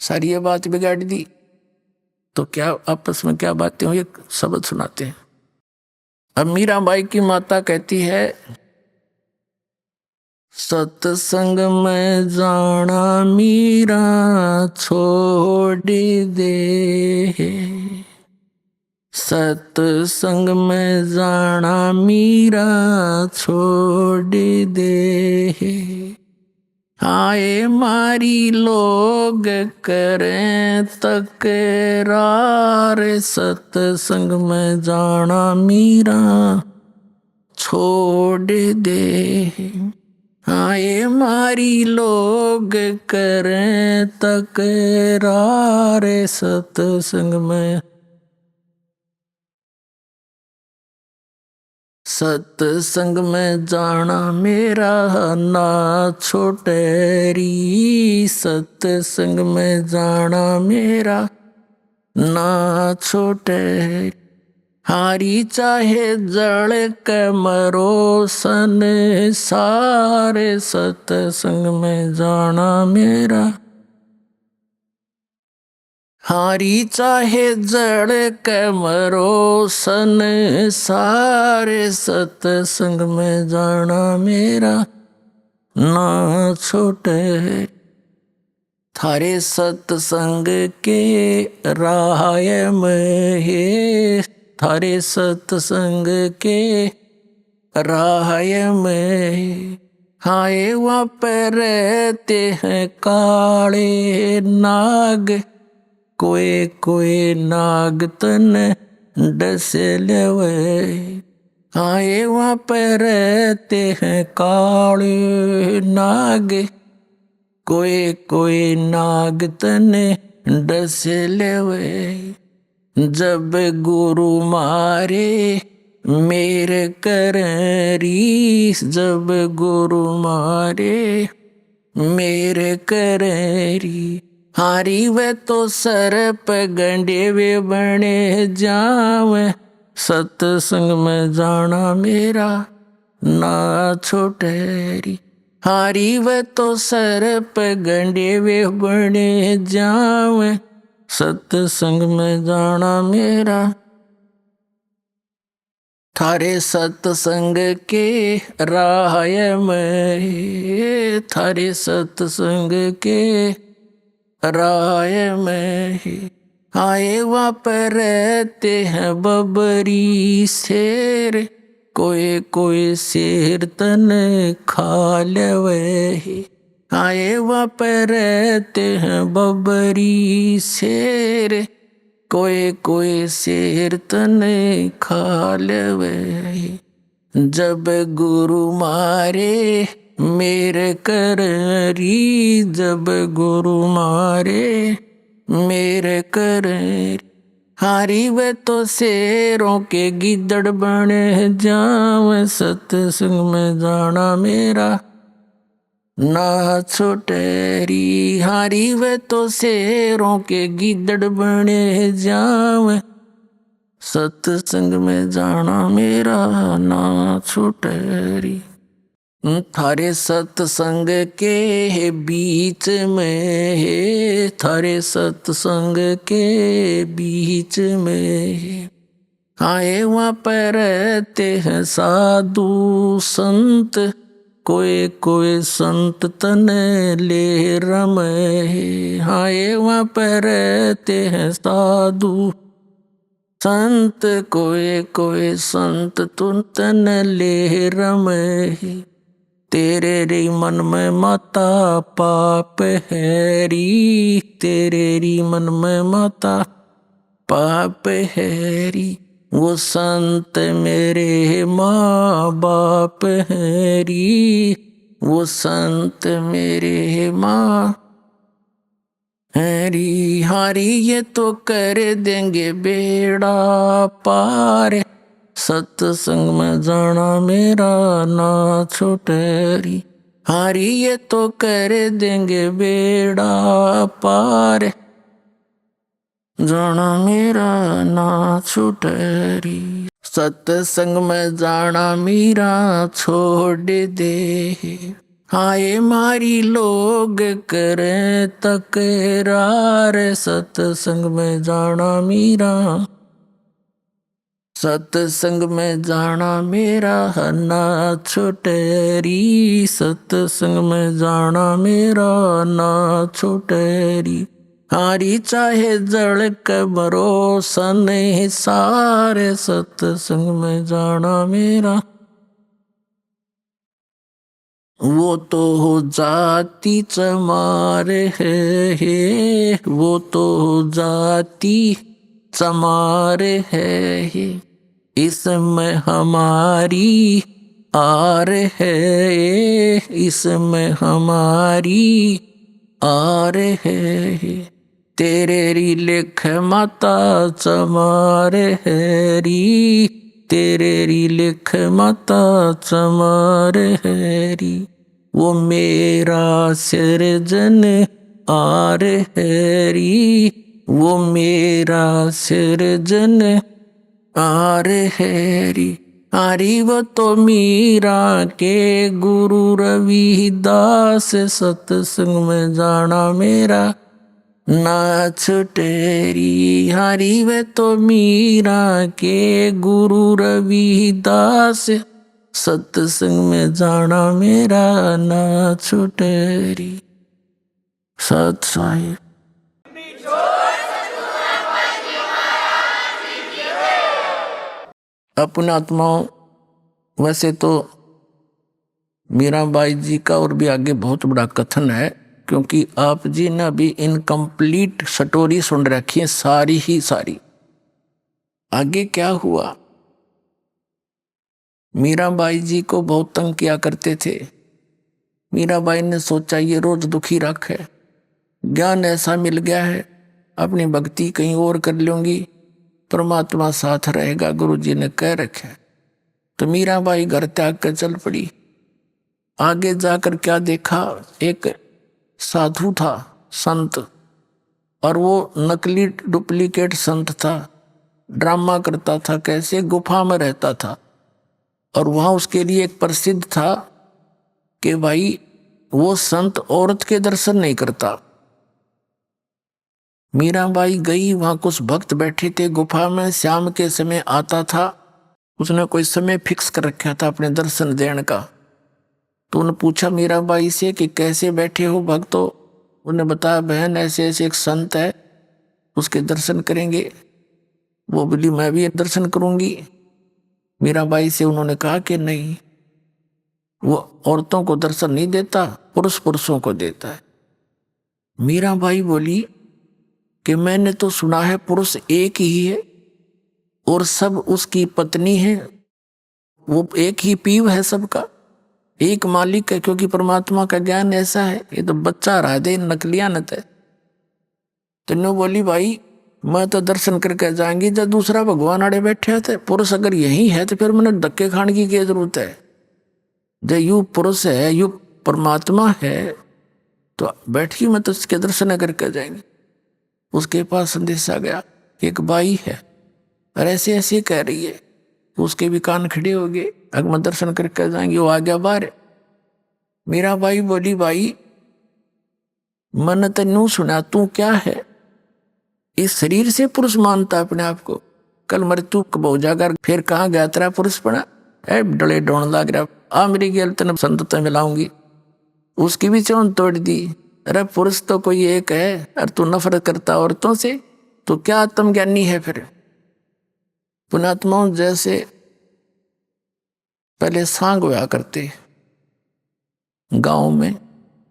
सारी ये बात बिगाड़ दी। तो क्या आपस में क्या बातें हुई, एक शब्द सुनाते हैं। अब मीराबाई की माता कहती है सत्संग में जाना मीरा छोड़ दे, सत्संग में जाना मीरा छोड़ दे, आए मारी लोग करें तकरार, सत्संग में जाना मीरा छोड़ दे, आए मारी लोग करें तकरार, सत्संग में सत्संग में जाना मेरा ना छोटेरी, सत्संग में जाना मेरा ना छोटे, हारी चाहे जड़ के मरो सन सारे, सत्संग में जाना मेरा, हारी चाहे जड़ के मरो सन सारे, सत्संग में जाना मेरा ना छोटे। थारे सत्संग के राय में हे, थारे सत्संग के राय में हाय वहाँ पर रहते हैं काले नाग, कोई कोई नाग तन डस लेवे। हाय वहाँ पर रहते हैं काले नाग, कोई कोई नाग तन डस लेवे। जब गुरु मारे मेरे करी, जब गुरु मारे मेरे करी, हारी वे तो सर पे गंडे वे बने जावे। सत्संग में जाना मेरा ना छोटेरी, हारी वे तो सर पे गंडे वे बने जावे। सत्संग में जाना मेरा, थारे सत्संग के राय में, थारे सत्संग के राय में आए वहाँ पर रहते हैं बबरी शेर, कोई कोई शेर तन खा लेवे। आए वहाँ पर रहते हैं बबरी शेर, कोई कोई शेर तन खा लेवे। जब गुरु मारे मेरे करी, जब गुरु मारे मेरे करी, हारी वे तो शेरों के गिद्दड़ बने जावे। सत्संग में जाना मेरा ना छोटेरी, हारी वे तो शेरों के गिद्दड़ बने जावे। सत्संग में जाना मेरा ना छोटेरी। थारे सत्संग के बीच में है, थारे सत्संग के बीच में आए वहाँ पर रहते हैं साधु संत, कोई कोई संत तन ले रमे। आए वहाँ पर रहते हैं साधु संत, कोई कोई संत तुन तन ले रमे। तेरे री मन में माता पाप हैरी, तेरे री मन में माता पाप हैरी। वो संत मेरे माँ बाप हैरी, वो संत मेरे माँ हैरी। हारी ये तो कर देंगे बेड़ा पार, सत्संग में जाना मेरा ना छोटेरी। हारी ये तो कर देंगे बेड़ा पार, जाना मेरा ना छोटेरी। सत्संग में जाना मेरा छोड़ दे, हाय मारी लोग करे तकरार। सत्संग में जाना मेरा, सत्संग में जाना मेरा ना छोटेरी। सत्संग में जाना मेरा ना छोटेरी। हारी चाहे जड़ के भरोसा नहीं सारे, सत्संग में जाना मेरा। वो तो हो जाती चमारे है, वो तो हो जाती चमारे है। इसमें हमारी आर है, इसमें हमारी आर है। तेरे री लेख माता चमार हैरी, तेरे री लेख माता चमार हैरी। वो मेरा सिरजन आर हैरी, वो मेरा सिरजन आर हैरी। हारी वो तो मीरा के गुरु रविदास, सत्संग में जाना मेरा ना छुटेरी। हारी वे तो मीरा के गुरु रविदास, सत्संग में जाना मेरा ना छुटेरी। सत साहिब। अपने आत्माओं, वैसे तो मीराबाई जी का और भी आगे बहुत बड़ा कथन है, क्योंकि आप जी ने अभी इनकम्प्लीट स्टोरी सुन रखी है सारी ही सारी। आगे क्या हुआ, मीराबाई जी को बहुत तंग किया करते थे। मीराबाई ने सोचा ये रोज दुखी रखे, ज्ञान ऐसा मिल गया है, अपनी भक्ति कहीं और कर लूंगी, परमात्मा साथ रहेगा, गुरु जी ने कह रखे। तो मीराबाई घर त्याग कर चल पड़ी। आगे जाकर क्या देखा, एक साधु था, संत, और वो नकली डुप्लीकेट संत था, ड्रामा करता था, कैसे गुफा में रहता था। और वहां उसके लिए एक प्रसिद्ध था कि भाई वो संत औरत के दर्शन नहीं करता। मीराबाई गई, वहां कुछ भक्त बैठे थे गुफा में, शाम के समय आता था, उसने कोई समय फिक्स कर रखा था अपने दर्शन देने का। तो उन्होंने पूछा मीराबाई से कि कैसे बैठे हो भक्तों। उन्हें बताया बहन ऐसे ऐसे एक संत है, उसके दर्शन करेंगे। वो बोली मैं भी दर्शन करूंगी। मीराबाई से उन्होंने कहा कि नहीं, वो औरतों को दर्शन नहीं देता, पुरुष पुरुषों को देता है। मीराबाई बोली कि मैंने तो सुना है पुरुष एक ही है और सब उसकी पत्नी है, वो एक ही पीव है, सबका एक मालिक है, क्योंकि परमात्मा का ज्ञान ऐसा है। ये तो बच्चा रहा दे नकलियानत है। तो नो बोली भाई मैं तो दर्शन करके जाएंगी जब दूसरा भगवान आड़े बैठे थे। पुरुष अगर यही है तो फिर मैंने धक्के खाने की क्या जरूरत है। जब यू पुरुष है, यू परमात्मा है, तो बैठी मैं तो उसके दर्शन करके जाएंगे। उसके पास संदेश आ गया, एक बाई है और ऐसे ऐसे कह रही है। उसके भी कान खड़े हो गए, अगर मैं दर्शन करके जाएंगे। वो आ गया बाहर। मीराबाई बोली भाई मैंने तेनू सुना, तू क्या है, इस शरीर से पुरुष मानता अपने आप को। कल मृत्यु कब जाकर फिर कहाँ गया तेरा पुरुष पड़ा, डले डोन लग रहा, आ मेरी गेल तेने संत मिलाऊंगी। उसकी भी चौन तोड़ दी। अरे पुरुष तो कोई एक है और तू नफरत करता औरतों से, तो क्या आत्मज्ञानी है फिर। पुणात्माओं जैसे पहले सांग हुआ करते गांव में,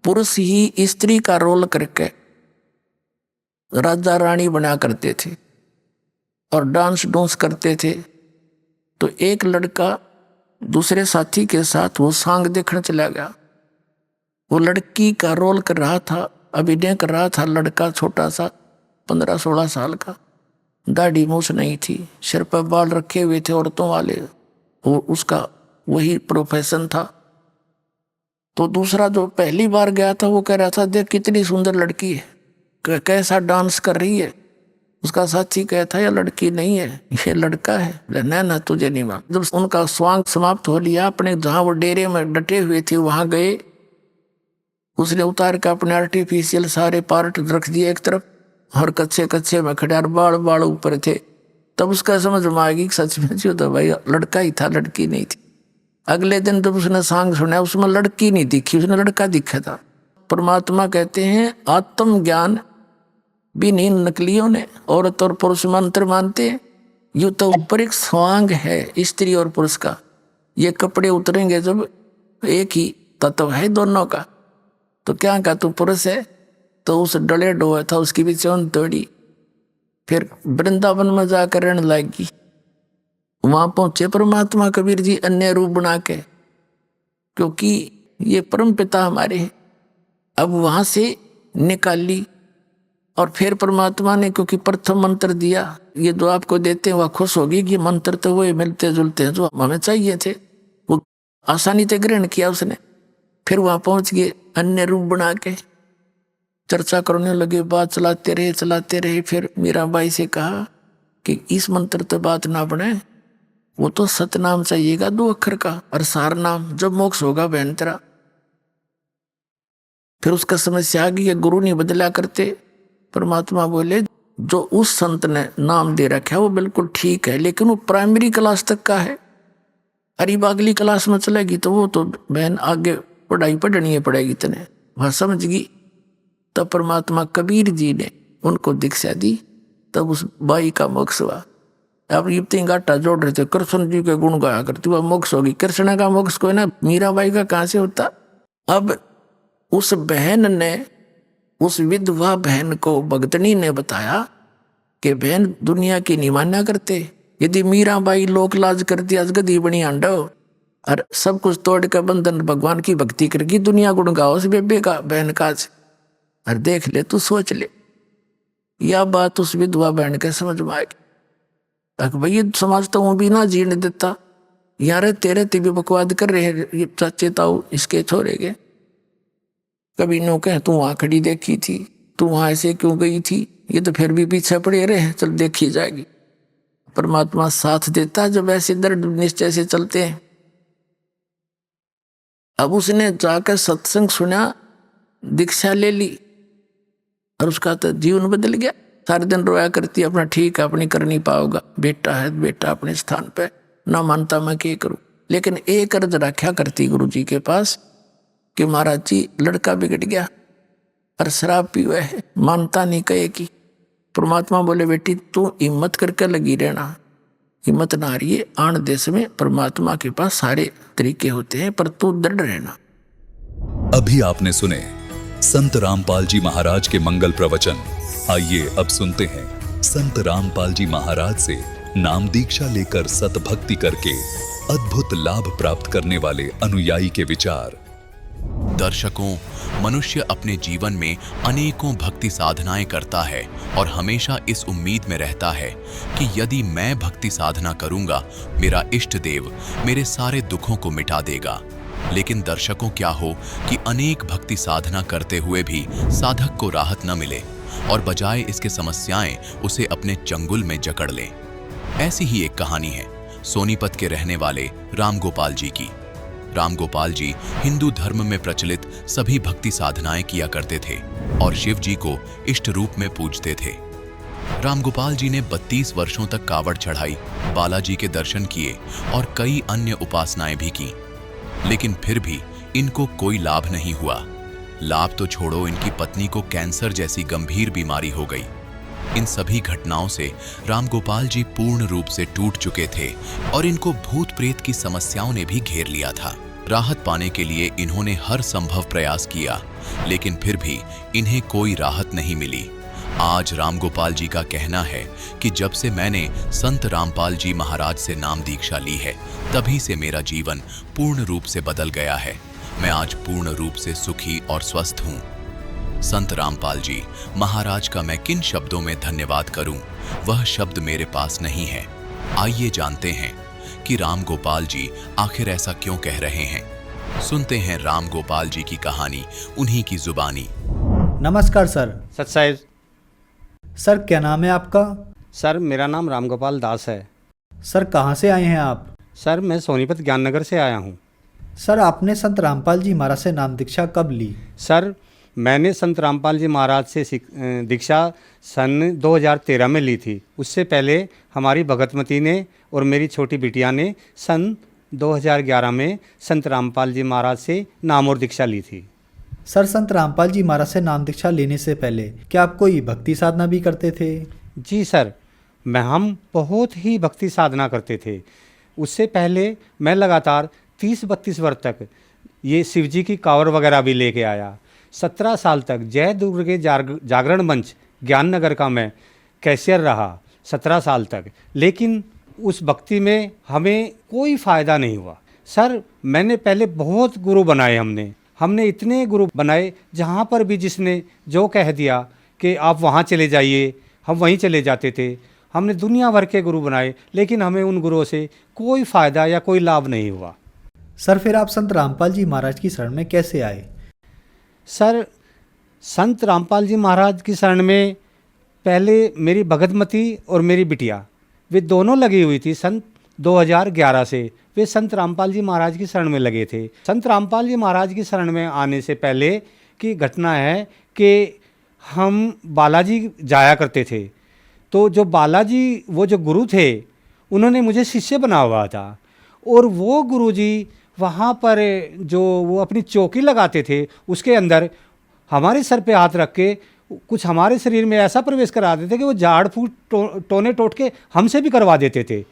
पुरुष ही स्त्री का रोल करके राजा रानी बना करते थे और डांस डोंस करते थे। तो एक लड़का दूसरे साथी के साथ वो सांग देखने चला गया। वो लड़की का रोल कर रहा था, अभिनय कर रहा था। लड़का छोटा सा 15-16 साल का, दाढ़ी मूछ नहीं थी, सिर पर बाल रखे हुए थे औरतों वाले, वो उसका वही प्रोफेशन था। तो दूसरा जो पहली बार गया था वो कह रहा था देख कितनी सुंदर लड़की है, कैसा डांस कर रही है। उसका साथी कहता यह लड़की नहीं है, ये लड़का है। ना तुझे नहीं मालूम। जब उनका स्वांग समाप्त हो लिया, अपने जहां वो डेरे में डटे हुए थे वहां गए। उसने उतार कर अपने आर्टिफिशियल सारे पार्ट रख दिए एक तरफ, और कच्चे कच्चे में खड़े बाल बाल ऊपर थे। तब उसका समझ में आ गई सच में जो तो भाई लड़का ही था, लड़की नहीं थी। अगले दिन जब उसने सांग सुना उसमें लड़की नहीं दिखी, उसने लड़का दिखा था। परमात्मा कहते हैं आत्मज्ञान भी नहीं नकलियों ने औरत और पुरुष मंत्र मानते हैं। यू तो ऊपर एक स्वांग है स्त्री और पुरुष का, ये कपड़े उतरेंगे जब एक ही तत्व है दोनों का। तो क्या कहा तू पुरुष है, तो उस डले डोए था उसकी भी चौन तोड़ी। फिर वृंदावन में जाकर रहने लगी। वहां पहुंचे परमात्मा कबीर जी अन्य रूप बना के, क्योंकि ये परम पिता हमारे हैं। अब वहां से निकाली और फिर परमात्मा ने क्योंकि प्रथम मंत्र दिया, ये जो आपको देते हैं वह खुश होगी कि मंत्र तो वो मिलते जुलते हैं जो हमें चाहिए थे, वो आसानी से ग्रहण किया उसने। फिर वहां पहुंच गए अन्य रूप बना के, चर्चा करने लगे, बात चलाते रहे। फिर मीराबाई से कहा कि इस मंत्र तो बात ना बने, वो तो सतनाम चाहिएगा 2 अक्षर का, और सार नाम, जब मोक्ष होगा बहन तेरा। फिर उसका समस्या आ गई कि गुरु नहीं बदला करते। परमात्मा बोले जो उस संत ने नाम दे रखा है वो बिल्कुल ठीक है, लेकिन वो प्राइमरी क्लास तक का है। अरे अगली क्लास में चलेगी तो वो तो बहन आगे पढ़ाई पढ़नी है पड़ेगी तने, वह समझ गई। तब परमात्मा कबीर जी ने उनको दीक्षा दी, तब उस बाई का मोक्ष हुआ। अब युवती गाटा जोड़ रहे थे, कृष्ण जी के गुण गाया करती, वह मोक्ष होगी। कृष्ण का मोक्ष कोई ना, मीराबाई का कहाँ से होता। अब उस बहन ने, उस विधवा बहन को भगतनी ने बताया कि बहन दुनिया की नहीं मान्या करते, यदि मीराबाई लोक लाज करती आज गदी बनी आंडो और सब कुछ तोड़ के बंधन भगवान की भक्ति करगी, दुनिया गुण गाओ उस बेबे का बहन का। और देख ले, तू सोच ले, यह बात उस विधवा बहन के समझ में आएगी। भाई समाज तो वो भी ना जीने देता, यार तेरे ते भी बकवाद कर रहे हैं ये चाचे ताऊ इसके छोरे के। कभी नो कह तू वहां खड़ी देखी थी, तू वहां ऐसे क्यों गई थी, ये तो फिर भी पीछे पड़े रहे, चल देखी जाएगी। परमात्मा साथ देता जब ऐसे दृढ़ निश्चय से चलते हैं। अब उसने जाकर सत्संग सुना, दीक्षा ले ली और उसका तो जीवन बदल गया। सारे दिन रोया करती, अपना ठीक है अपनी कर नहीं पाओगा, बेटा है बेटा अपने स्थान पे, ना मानता मैं क्या करूं। लेकिन एक अर्ज रखा करती गुरु जी के पास कि महाराज जी लड़का बिगड़ गया और शराब पीवे है, मानता नहीं कहे की। परमात्मा बोले बेटी तू हिम्मत करके लगी रहना, हिम्मत ना हारिए, आन देश में परमात्मा के पास सारे तरीके होते हैं, पर तू दृढ़ रहना। अभी आपने सुने संत रामपाल जी महाराज के मंगल प्रवचन। आइए अब सुनते हैं संत रामपाल जी महाराज से नाम दीक्षा लेकर सतभक्ति करके अद्भुत लाभ प्राप्त करने वाले अनुयायी के विचार। दर्शकों, मनुष्य अपने जीवन में अनेकों भक्ति साधनाएं करता है और हमेशा इस उम्मीद में रहता है कि यदि मैं भक्ति साधना करूंगा, मेरा इष्ट देव मेरे सारे दुखों को मिटा देगा। लेकिन दर्शकों, क्या हो कि अनेक भक्ति साधना करते हुए भी साधक को राहत न मिले और बजाय इसके समस्याएं उसे अपने चंगुल में जकड़ लें। ऐसी ही एक कहानी है सोनीपत के रहने वाले रामगोपाल जी की। रामगोपाल जी हिंदू धर्म में प्रचलित सभी भक्ति साधनाएं किया करते थे और शिव जी को इष्ट रूप में पूजते थे। रामगोपाल जी ने 32 वर्षों तक कावड़ चढ़ाई, बालाजी के दर्शन किए और कई अन्य उपासनाएं भी की, लेकिन फिर भी इनको कोई लाभ नहीं हुआ। लाभ तो छोड़ो, इनकी पत्नी को कैंसर जैसी गंभीर बीमारी हो गई। इन सभी घटनाओं से रामगोपाल जी पूर्ण रूप से टूट चुके थे और इनको भूत प्रेत की समस्याओं ने भी घेर लिया था। राहत पाने के लिए इन्होंने हर संभव प्रयास किया, लेकिन फिर भी इन्हें कोई राहत नहीं मिली। आज रामगोपाल जी का कहना है कि जब से मैंने संत रामपाल जी महाराज से नाम दीक्षा ली है, तभी से मेरा जीवन पूर्ण रूप से बदल गया है। मैं आज पूर्ण रूप से सुखी और स्वस्थ हूँ। संत रामपाल जी महाराज का मैं किन शब्दों में धन्यवाद करूं, वह शब्द मेरे पास नहीं है। आइए जानते हैं कि रामगोपाल जी आखिर ऐसा क्यों कह रहे हैं। सुनते हैं रामगोपाल जी की कहानी उन्हीं की जुबानी। नमस्कार सर। सत साहिब। सर क्या नाम है आपका? सर मेरा नाम रामगोपाल दास है। सर कहाँ से आए हैं आप? सर मैं सोनीपत ज्ञाननगर से आया हूँ। सर आपने संत रामपाल जी महाराज से नाम दीक्षा कब ली? सर मैंने संत रामपाल जी महाराज से दीक्षा सन 2013 में ली थी। उससे पहले हमारी भगतमती ने और मेरी छोटी बिटिया ने सन 2011 में संत रामपाल जी महाराज से नाम और दीक्षा ली थी। सर संत रामपाल जी महाराज से नाम दीक्षा लेने से पहले क्या आप कोई भक्ति साधना भी करते थे? जी सर, हम बहुत ही भक्ति साधना करते थे। उससे पहले मैं लगातार 30-32 वर्ष तक ये शिवजी की कांवर वगैरह भी लेके आया। 17 साल तक जय दुर्गे जागरण मंच ज्ञाननगर का मैं कैशियर रहा 17 साल तक, लेकिन उस भक्ति में हमें कोई फ़ायदा नहीं हुआ। सर मैंने पहले बहुत गुरु बनाए, हमने इतने गुरु बनाए, जहाँ पर भी जिसने जो कह दिया कि आप वहाँ चले जाइए, हम वहीं चले जाते थे। हमने दुनिया भर के गुरु बनाए, लेकिन हमें उन गुरुओं से कोई फ़ायदा या कोई लाभ नहीं हुआ। सर फिर आप संत रामपाल जी महाराज की शरण में कैसे आए? सर संत रामपाल जी महाराज की शरण में पहले मेरी भगतमती और मेरी बिटिया वे दोनों लगी हुई थी। सन 2011 से वे संत रामपाल जी महाराज की शरण में लगे थे। संत रामपाल जी महाराज की शरण में आने से पहले की घटना है कि हम बालाजी जाया करते थे, तो जो बालाजी वो जो गुरु थे उन्होंने मुझे शिष्य बना हुआ था, और वो गुरुजी वहाँ पर जो वो अपनी चौकी लगाते थे उसके अंदर हमारे सर पे हाथ रख के कुछ हमारे शरीर में ऐसा प्रवेश करा देते थे कि वो झाड़ फूट टोने टोट के हमसे भी करवा देते थे।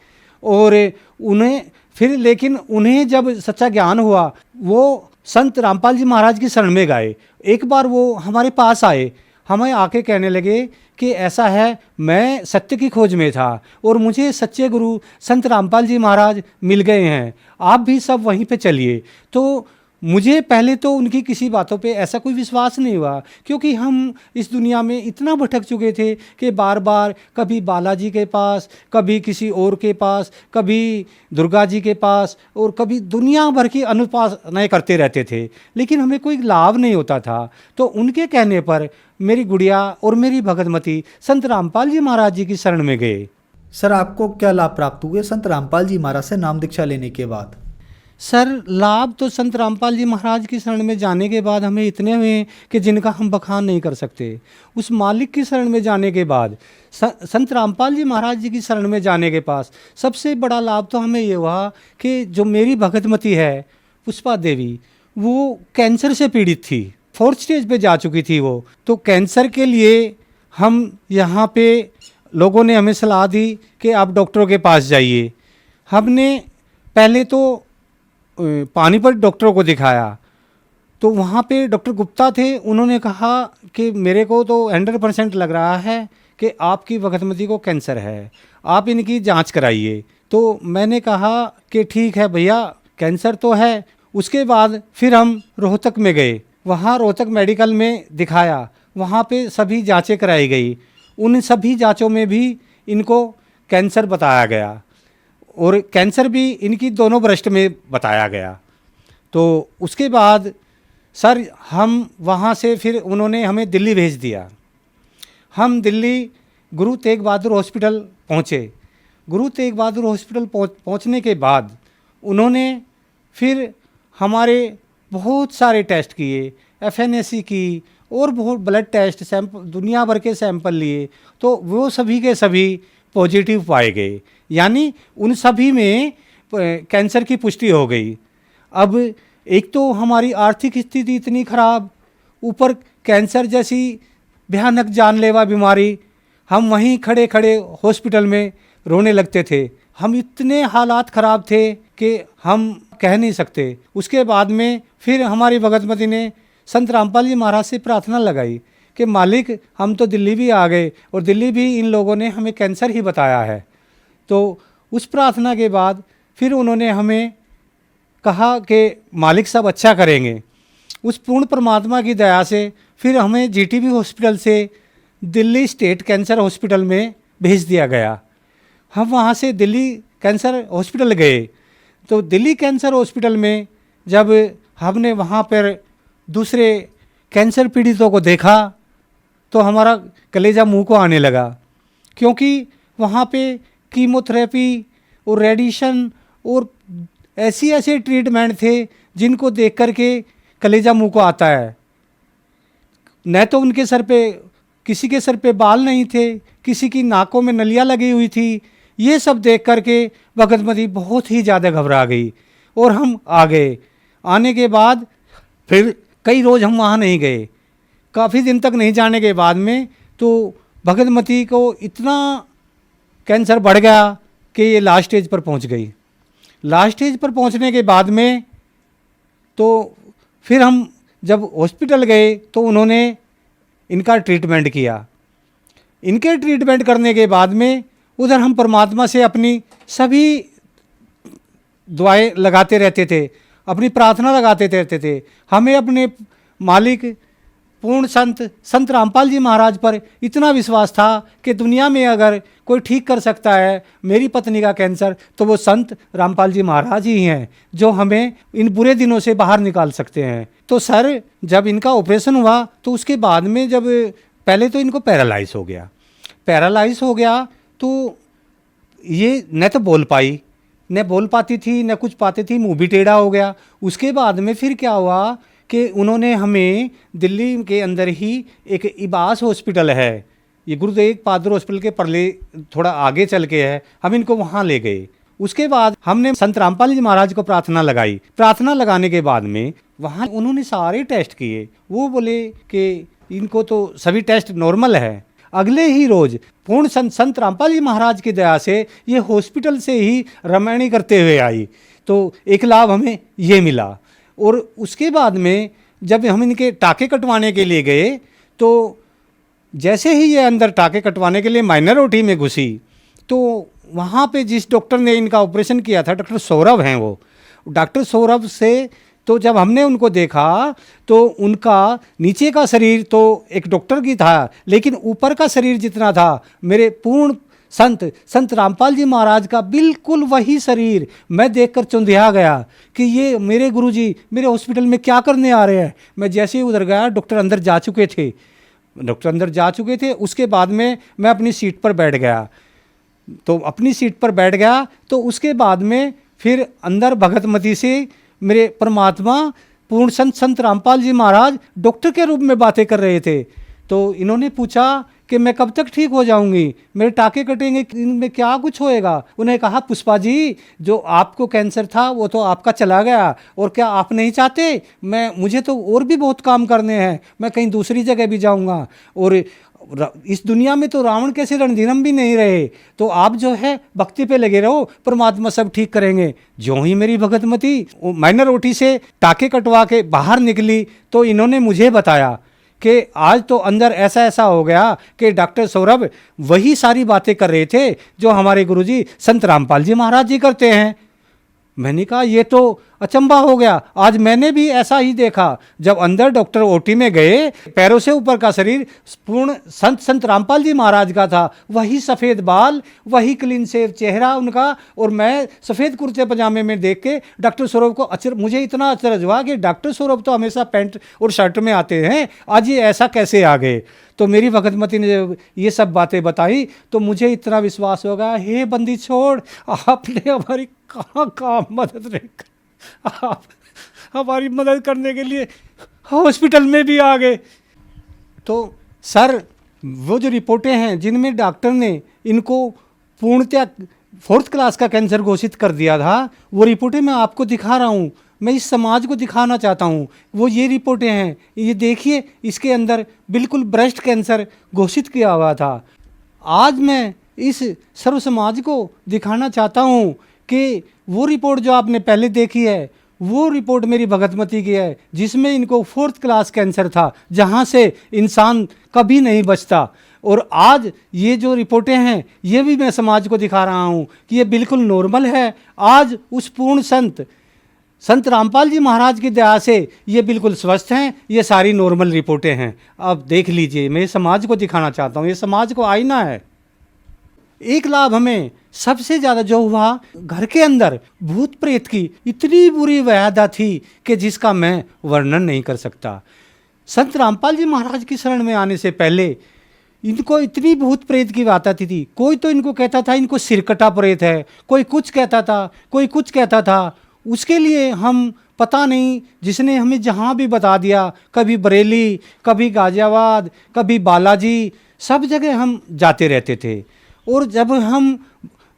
और उन्हें फिर लेकिन उन्हें जब सच्चा ज्ञान हुआ, वो संत रामपाल जी महाराज की शरण में गए। एक बार वो हमारे पास आए, हमें आके कहने लगे कि ऐसा है, मैं सत्य की खोज में था और मुझे सच्चे गुरु संत रामपाल जी महाराज मिल गए हैं, आप भी सब वहीं पे चलिए। तो मुझे पहले तो उनकी किसी बातों पे ऐसा कोई विश्वास नहीं हुआ, क्योंकि हम इस दुनिया में इतना भटक चुके थे कि बार बार कभी बालाजी के पास, कभी किसी और के पास, कभी दुर्गा जी के पास और कभी दुनिया भर की अनुपासनाएं करते रहते थे, लेकिन हमें कोई लाभ नहीं होता था। तो उनके कहने पर मेरी गुड़िया और मेरी भगतमती संत रामपाल जी महाराज जी की शरण में गए। सर, आपको क्या लाभ प्राप्त हुए संत रामपाल जी महाराज से नाम दीक्षा लेने के बाद? सर, लाभ तो संत रामपाल जी महाराज की शरण में जाने के बाद हमें इतने हुए कि जिनका हम बखान नहीं कर सकते। उस मालिक की शरण में जाने के बाद, संत रामपाल जी महाराज जी की शरण में जाने के पास सबसे बड़ा लाभ तो हमें ये हुआ कि जो मेरी भगतमती है पुष्पा देवी, वो कैंसर से पीड़ित थी, 4th स्टेज पे जा चुकी थी वो। तो कैंसर के लिए हम यहाँ पे लोगों ने हमें सलाह दी कि आप डॉक्टरों के पास जाइए। हमने पहले तो पानीपत डॉक्टरों को दिखाया, तो वहाँ पे डॉक्टर गुप्ता थे। उन्होंने कहा कि मेरे को तो 100% लग रहा है कि आपकी भगतमती को कैंसर है, आप इनकी जांच कराइए। तो मैंने कहा कि ठीक है भैया, कैंसर तो है। उसके बाद फिर हम रोहतक में गए, वहाँ रोहतक मेडिकल में दिखाया, वहाँ पे सभी जांचें कराई गई। उन सभी जांचों में भी इनको कैंसर बताया गया और कैंसर भी इनकी दोनों ब्रेस्ट में बताया गया। तो उसके बाद सर हम वहाँ से फिर उन्होंने हमें दिल्ली भेज दिया। हम दिल्ली गुरु तेग बहादुर हॉस्पिटल पहुँचे। गुरु तेग बहादुर हॉस्पिटल पहुँचने के बाद उन्होंने फिर हमारे बहुत सारे टेस्ट किए, FNAC की और बहुत ब्लड टेस्ट, सैंपल, दुनिया भर के सैंपल लिए, तो वो सभी के सभी पॉजिटिव पाए गए, यानी उन सभी में कैंसर की पुष्टि हो गई। अब एक तो हमारी आर्थिक स्थिति इतनी खराब, ऊपर कैंसर जैसी भयानक जानलेवा बीमारी, हम वहीं खड़े खड़े हॉस्पिटल में रोने लगते थे। हम इतने हालात ख़राब थे कि हम कह नहीं सकते। उसके बाद में फिर हमारी भगतमती ने संत रामपाल जी महाराज से प्रार्थना लगाई कि मालिक, हम तो दिल्ली भी आ गए और दिल्ली भी इन लोगों ने हमें कैंसर ही बताया है। तो उस प्रार्थना के बाद फिर उन्होंने हमें कहा कि मालिक सब अच्छा करेंगे। उस पूर्ण परमात्मा की दया से फिर हमें GTB हॉस्पिटल से दिल्ली स्टेट कैंसर हॉस्पिटल में भेज दिया गया। हम वहाँ से दिल्ली कैंसर हॉस्पिटल गए। तो दिल्ली कैंसर हॉस्पिटल में जब हमने वहाँ पर दूसरे कैंसर पीड़ितों को देखा तो हमारा कलेजा मुंह को आने लगा, क्योंकि वहाँ पे कीमोथेरेपी और रेडिएशन और ऐसे ट्रीटमेंट थे जिनको देख कर के कलेजा मुंह को आता है। न तो उनके सर पे, किसी के सर पे बाल नहीं थे, किसी की नाकों में नलियाँ लगी हुई थी। ये सब देख कर के भगतमती बहुत ही ज़्यादा घबरा गई और हम आ गए। आने के बाद फिर कई रोज़ हम वहाँ नहीं गए। काफ़ी दिन तक नहीं जाने के बाद में तो भगतमती को इतना कैंसर बढ़ गया कि ये लास्ट स्टेज पर पहुंच गई। लास्ट स्टेज पर पहुंचने के बाद में तो फिर हम जब हॉस्पिटल गए तो उन्होंने इनका ट्रीटमेंट किया। इनके ट्रीटमेंट करने के बाद में उधर हम परमात्मा से अपनी सभी दुआएं लगाते रहते थे, अपनी प्रार्थना लगाते रहते थे। हमें अपने मालिक पूर्ण संत रामपाल जी महाराज पर इतना विश्वास था कि दुनिया में अगर कोई ठीक कर सकता है मेरी पत्नी का कैंसर, तो वो संत रामपाल जी महाराज ही हैं जो हमें इन बुरे दिनों से बाहर निकाल सकते हैं। तो सर, जब इनका ऑपरेशन हुआ तो उसके बाद में जब पहले तो इनको पैरालाइज हो गया तो ये न तो बोल पाई, न बोल पाती थी, न कुछ पाती थी, मुँह भी टेढ़ा हो गया। उसके बाद में फिर क्या हुआ कि उन्होंने हमें दिल्ली के अंदर ही एक इबास हॉस्पिटल है, ये गुरु तेग बहादुर हॉस्पिटल के परले थोड़ा आगे चल के है, हम इनको वहाँ ले गए। उसके बाद हमने संत रामपाल जी महाराज को प्रार्थना लगाई। प्रार्थना लगाने के बाद में वहाँ उन्होंने सारे टेस्ट किए। वो बोले कि इनको तो सभी टेस्ट नॉर्मल है। अगले ही रोज पूर्ण संत रामपाल जी महाराज की दया से ये हॉस्पिटल से ही रामायणी करते हुए आई। तो एक लाभ हमें ये मिला। और उसके बाद में जब हम इनके टाके कटवाने के लिए गए तो जैसे ही ये अंदर टाके कटवाने के लिए माइनर ओटी में घुसी तो वहाँ पे जिस डॉक्टर ने इनका ऑपरेशन किया था, डॉक्टर सौरभ हैं वो, डॉक्टर सौरभ से तो जब हमने उनको देखा तो उनका नीचे का शरीर तो एक डॉक्टर की था, लेकिन ऊपर का शरीर जितना था मेरे पूर्ण संत रामपाल जी महाराज का बिल्कुल वही शरीर मैं देखकर चौंधिया गया कि ये मेरे गुरुजी मेरे हॉस्पिटल में क्या करने आ रहे हैं। मैं जैसे ही उधर गया, डॉक्टर अंदर जा चुके थे। उसके बाद में मैं अपनी सीट पर बैठ गया। तो अपनी सीट पर बैठ गया तो उसके बाद में फिर अंदर भगतमती से मेरे परमात्मा पूर्ण संत रामपाल जी महाराज डॉक्टर के रूप में बातें कर रहे थे। तो इन्होंने पूछा कि मैं कब तक ठीक हो जाऊंगी, मेरे टाके कटेंगे, इनमें क्या कुछ होएगा। उन्हें कहा, पुष्पा जी जो आपको कैंसर था वो तो आपका चला गया, और क्या आप नहीं चाहते, मुझे तो और भी बहुत काम करने हैं, मैं कहीं दूसरी जगह भी जाऊंगा, और इस दुनिया में तो रावण कैसे रणधीरम भी नहीं रहे, तो आप जो है भक्ति पे लगे रहो, परमात्मा सब ठीक करेंगे। जो ही मेरी भगतमती माइनर ओटी से टाके कटवा के बाहर निकली तो इन्होंने मुझे बताया कि आज तो अंदर ऐसा ऐसा हो गया कि डॉक्टर सौरभ वही सारी बातें कर रहे थे जो हमारे गुरुजी संत रामपाल जी महाराज जी करते हैं। मैंने कहा ये तो अचंबा हो गया। आज मैंने भी ऐसा ही देखा। जब अंदर डॉक्टर ओटी में गए, पैरों से ऊपर का शरीर पूर्ण संत रामपाल जी महाराज का था, वही सफ़ेद बाल, वही क्लीन शेव चेहरा उनका, और मैं सफ़ेद कुर्ते पजामे में देख के डॉक्टर सौरभ को मुझे इतना अचरज हुआ कि डॉक्टर सौरभ तो हमेशा पैंट और शर्ट में आते हैं, आज ये ऐसा कैसे आ गए। तो मेरी भगतमती ने जब ये सब बातें बताई तो मुझे इतना विश्वास हो गया, हे बंदी छोड़, आपने हमारी कहाँ मदद नहीं कर, आप हमारी मदद करने के लिए हॉस्पिटल में भी आ गए। तो सर वो जो रिपोर्टें हैं जिनमें डॉक्टर ने इनको पूर्णतः 4th क्लास का कैंसर घोषित कर दिया था, वो रिपोर्टें मैं आपको दिखा रहा हूँ, मैं इस समाज को दिखाना चाहता हूँ। वो ये रिपोर्टें हैं, ये देखिए, इसके अंदर बिल्कुल ब्रेस्ट कैंसर घोषित किया हुआ था। आज मैं इस सर्व समाज को दिखाना चाहता हूँ कि वो रिपोर्ट जो आपने पहले देखी है वो रिपोर्ट मेरी भगतमती की है, जिसमें इनको 4th क्लास कैंसर था, जहाँ से इंसान कभी नहीं बचता। और आज ये जो रिपोर्टें हैं ये भी मैं समाज को दिखा रहा हूँ कि ये बिल्कुल नॉर्मल है। आज उस पूर्ण संत रामपाल जी महाराज की दया से ये बिल्कुल स्वस्थ हैं। ये सारी नॉर्मल रिपोर्टें हैं। अब देख लीजिए, मैं समाज को दिखाना चाहता हूँ, ये समाज को आईना है। एक लाभ हमें सबसे ज़्यादा जो हुआ, घर के अंदर भूत प्रेत की इतनी बुरी व्याधा थी कि जिसका मैं वर्णन नहीं कर सकता। संत रामपाल जी महाराज की शरण में आने से पहले इनको इतनी भूत प्रेत की बात आती थी। कोई तो इनको कहता था इनको सिरकटा प्रेत है, कोई कुछ कहता था, कोई कुछ कहता था। उसके लिए हम पता नहीं, जिसने हमें जहाँ भी बता दिया, कभी बरेली, कभी गाजियाबाद, कभी बालाजी, सब जगह हम जाते रहते थे। और जब हम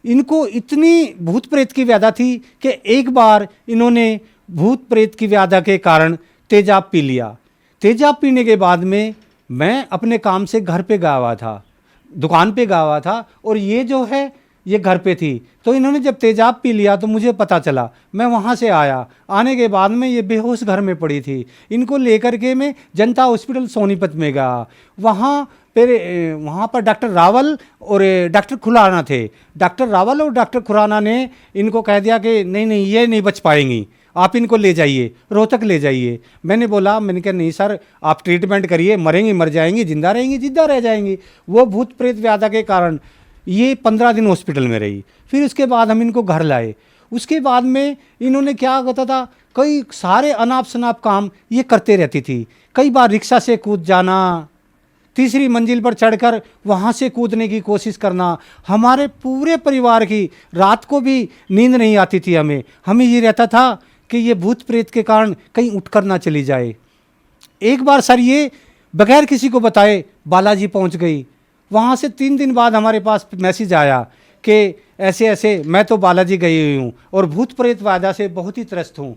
इनको इतनी भूत प्रेत की व्याधा थी कि एक बार इन्होंने भूत प्रेत की व्याधा के कारण तेजाब पी लिया। तेजाब पीने के बाद में मैं अपने काम से घर पे गया हुआ था, दुकान पे गया हुआ था, और ये जो है ये घर पे थी। तो इन्होंने जब तेजाब पी लिया तो मुझे पता चला। मैं वहाँ से आया, आने के बाद में ये बेहोश घर में पड़ी थी। इनको लेकर के मैं जनता हॉस्पिटल सोनीपत में गया। वहाँ पर डॉक्टर रावल और डॉक्टर खुराना थे। डॉक्टर रावल और डॉक्टर खुराना ने इनको कह दिया कि नहीं ये नहीं बच पाएंगी, आप इनको ले जाइए, रोहतक ले जाइए। मैंने कहा नहीं सर, आप ट्रीटमेंट करिए, मरेंगी मर जाएंगी, जिंदा रहेंगी जिंदा रह जाएंगी। वो भूत प्रेत व्याधा के कारण ये 15 दिन हॉस्पिटल में रही। फिर उसके बाद हम इनको घर लाए। उसके बाद में इन्होंने क्या कहता था, कई सारे अनाप शनाप काम ये करते रहती थी। कई बार रिक्शा से कूद जाना, तीसरी मंजिल पर चढ़कर वहाँ से कूदने की कोशिश करना। हमारे पूरे परिवार की रात को भी नींद नहीं आती थी। हमें ये रहता था कि ये भूत प्रेत के कारण कहीं उठकर ना चली जाए। एक बार सर ये बगैर किसी को बताए बालाजी पहुँच गई। वहाँ से 3 दिन बाद हमारे पास मैसेज आया कि ऐसे ऐसे मैं तो बालाजी गई हुई हूँ और भूत प्रेत बाधा से बहुत ही त्रस्त हूँ।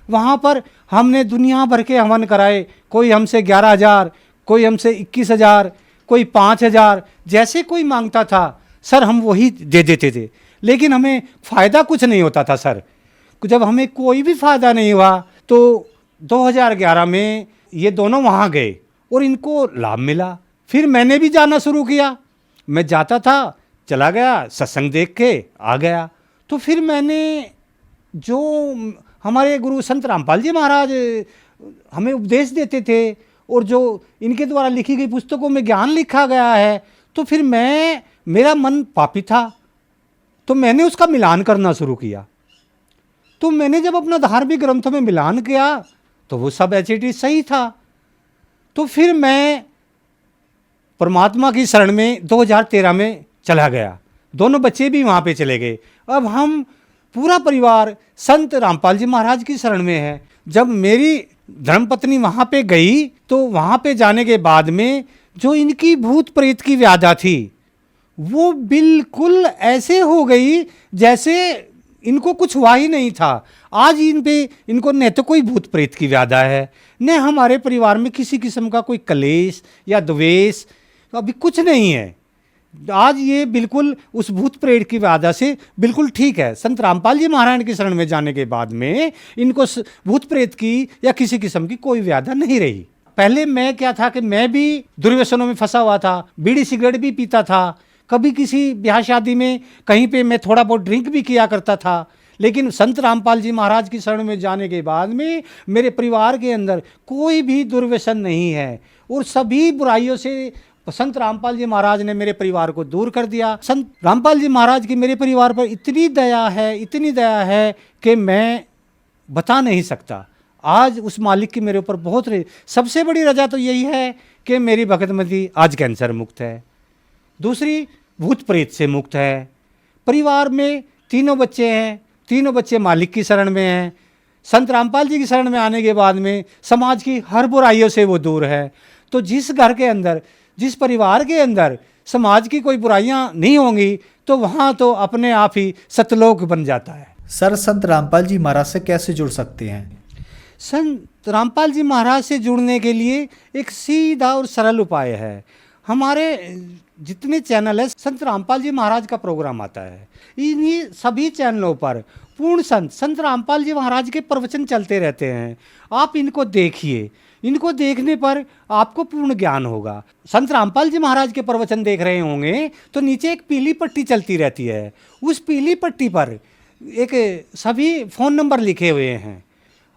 वहाँ पर हमने दुनिया भर के हवन कराए, कोई हमसे 11,000, कोई हमसे 21,000, कोई 5,000, जैसे कोई मांगता था सर हम वही दे देते थे, लेकिन हमें फ़ायदा कुछ नहीं होता था सर। जब हमें कोई भी फ़ायदा नहीं हुआ तो 2011 में ये दोनों वहाँ गए और इनको लाभ मिला। फिर मैंने भी जाना शुरू किया, मैं जाता था, चला गया, सत्संग देख के आ गया। तो फिर मैंने जो हमारे गुरु संत रामपाल जी महाराज हमें उपदेश देते थे और जो इनके द्वारा लिखी गई पुस्तकों में ज्ञान लिखा गया है, तो फिर मेरा मन पापी था, तो मैंने उसका मिलान करना शुरू किया। तो मैंने जब अपना धार्मिक ग्रंथों में मिलान किया तो वो सब एच सही था। तो फिर मैं परमात्मा की शरण में 2013 में चला गया, दोनों बच्चे भी वहाँ पे चले गए। अब हम पूरा परिवार संत रामपाल जी महाराज की शरण में है। जब मेरी धर्मपत्नी वहाँ पे गई तो वहाँ पे जाने के बाद में जो इनकी भूत प्रेत की व्याधा थी वो बिल्कुल ऐसे हो गई जैसे इनको कुछ हुआ ही नहीं था। आज इनको न तो कोई भूत प्रेत की व्याधा है, न हमारे परिवार में किसी किस्म का कोई कलेश या द्वेष, अभी कुछ नहीं है। आज ये बिल्कुल उस भूत प्रेत की व्याधा से बिल्कुल ठीक है। संत रामपाल जी महाराज की शरण में जाने के बाद में इनको भूत प्रेत की या किसी किस्म की कोई व्याधा नहीं रही। पहले मैं क्या था कि मैं भी दुर्व्यसनों में फंसा हुआ था, बीड़ी सिगरेट भी पीता था, कभी किसी ब्याह शादी में कहीं पे मैं थोड़ा बहुत ड्रिंक भी किया करता था। लेकिन संत रामपाल जी महाराज की शरण में जाने के बाद में मेरे परिवार के अंदर कोई भी दुर्व्यसन नहीं है और सभी बुराइयों से संत रामपाल जी महाराज ने मेरे परिवार को दूर कर दिया। संत रामपाल जी महाराज की मेरे परिवार पर इतनी दया है कि मैं बता नहीं सकता। आज उस मालिक की मेरे ऊपर बहुत सबसे बड़ी रजा तो यही है कि मेरी भगतमती आज कैंसर मुक्त है, दूसरी भूत प्रेत से मुक्त है। परिवार में तीनों बच्चे हैं, तीनों बच्चे मालिक की शरण में हैं। संत रामपाल जी की शरण में आने के बाद में समाज की हर बुराइयों से वो दूर है। तो जिस घर के अंदर, जिस परिवार के अंदर समाज की कोई बुराइयां नहीं होंगी तो वहाँ तो अपने आप ही सतलोक बन जाता है। सर, संत रामपाल जी महाराज से कैसे जुड़ सकते हैं? संत रामपाल जी महाराज से जुड़ने के लिए एक सीधा और सरल उपाय है। हमारे जितने चैनल है संत रामपाल जी महाराज का प्रोग्राम आता है, इन्हीं सभी चैनलों पर पूर्ण संत रामपाल जी महाराज के प्रवचन चलते रहते हैं। आप इनको देखिए, इनको देखने पर आपको पूर्ण ज्ञान होगा। संत रामपाल जी महाराज के प्रवचन देख रहे होंगे तो नीचे एक पीली पट्टी चलती रहती है, उस पीली पट्टी पर एक सभी फ़ोन नंबर लिखे हुए हैं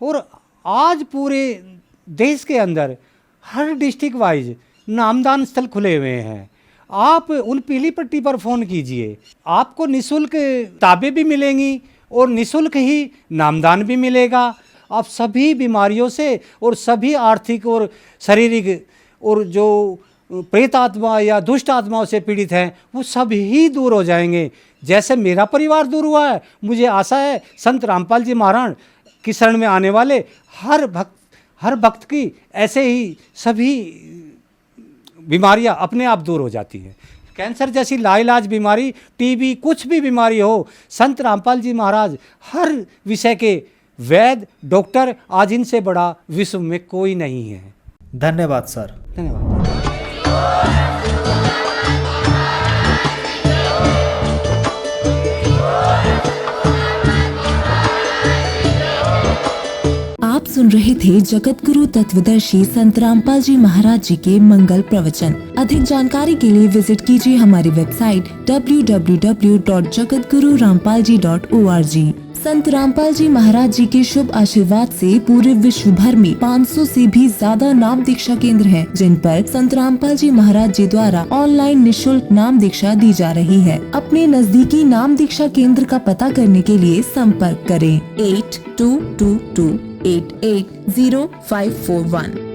और आज पूरे देश के अंदर हर डिस्ट्रिक्ट वाइज नामदान स्थल खुले हुए हैं। आप उन पीली पट्टी पर फ़ोन कीजिए, आपको निःशुल्क किताबें भी मिलेंगी और निःशुल्क ही नामदान भी मिलेगा। आप सभी बीमारियों से और सभी आर्थिक और शारीरिक और जो प्रेत आत्मा या दुष्ट आत्माओं से पीड़ित हैं वो सभी दूर हो जाएंगे। जैसे मेरा परिवार दूर हुआ है, मुझे आशा है संत रामपाल जी महाराज की शरण में आने वाले हर भक्त की ऐसे ही सभी बीमारियां अपने आप दूर हो जाती हैं। कैंसर जैसी लाइलाज बीमारी, टीबी, कुछ भी बीमारी हो, संत रामपाल जी महाराज हर विषय के वैद्य डॉक्टर, आज इनसे बड़ा विश्व में कोई नहीं है। धन्यवाद सर। धन्यवाद। आप सुन रहे थे जगत गुरु तत्वदर्शी संत रामपाल जी महाराज जी के मंगल प्रवचन। अधिक जानकारी के लिए विजिट कीजिए हमारी वेबसाइट www.jagatgururampalji.org। संत रामपाल जी महाराज जी के शुभ आशीर्वाद से पूरे विश्व भर में 500 से भी ज्यादा नाम दीक्षा केंद्र हैं, जिन पर संत रामपाल जी महाराज जी द्वारा ऑनलाइन निःशुल्क नाम दीक्षा दी जा रही है। अपने नजदीकी नाम दीक्षा केंद्र का पता करने के लिए संपर्क करें 8222880541।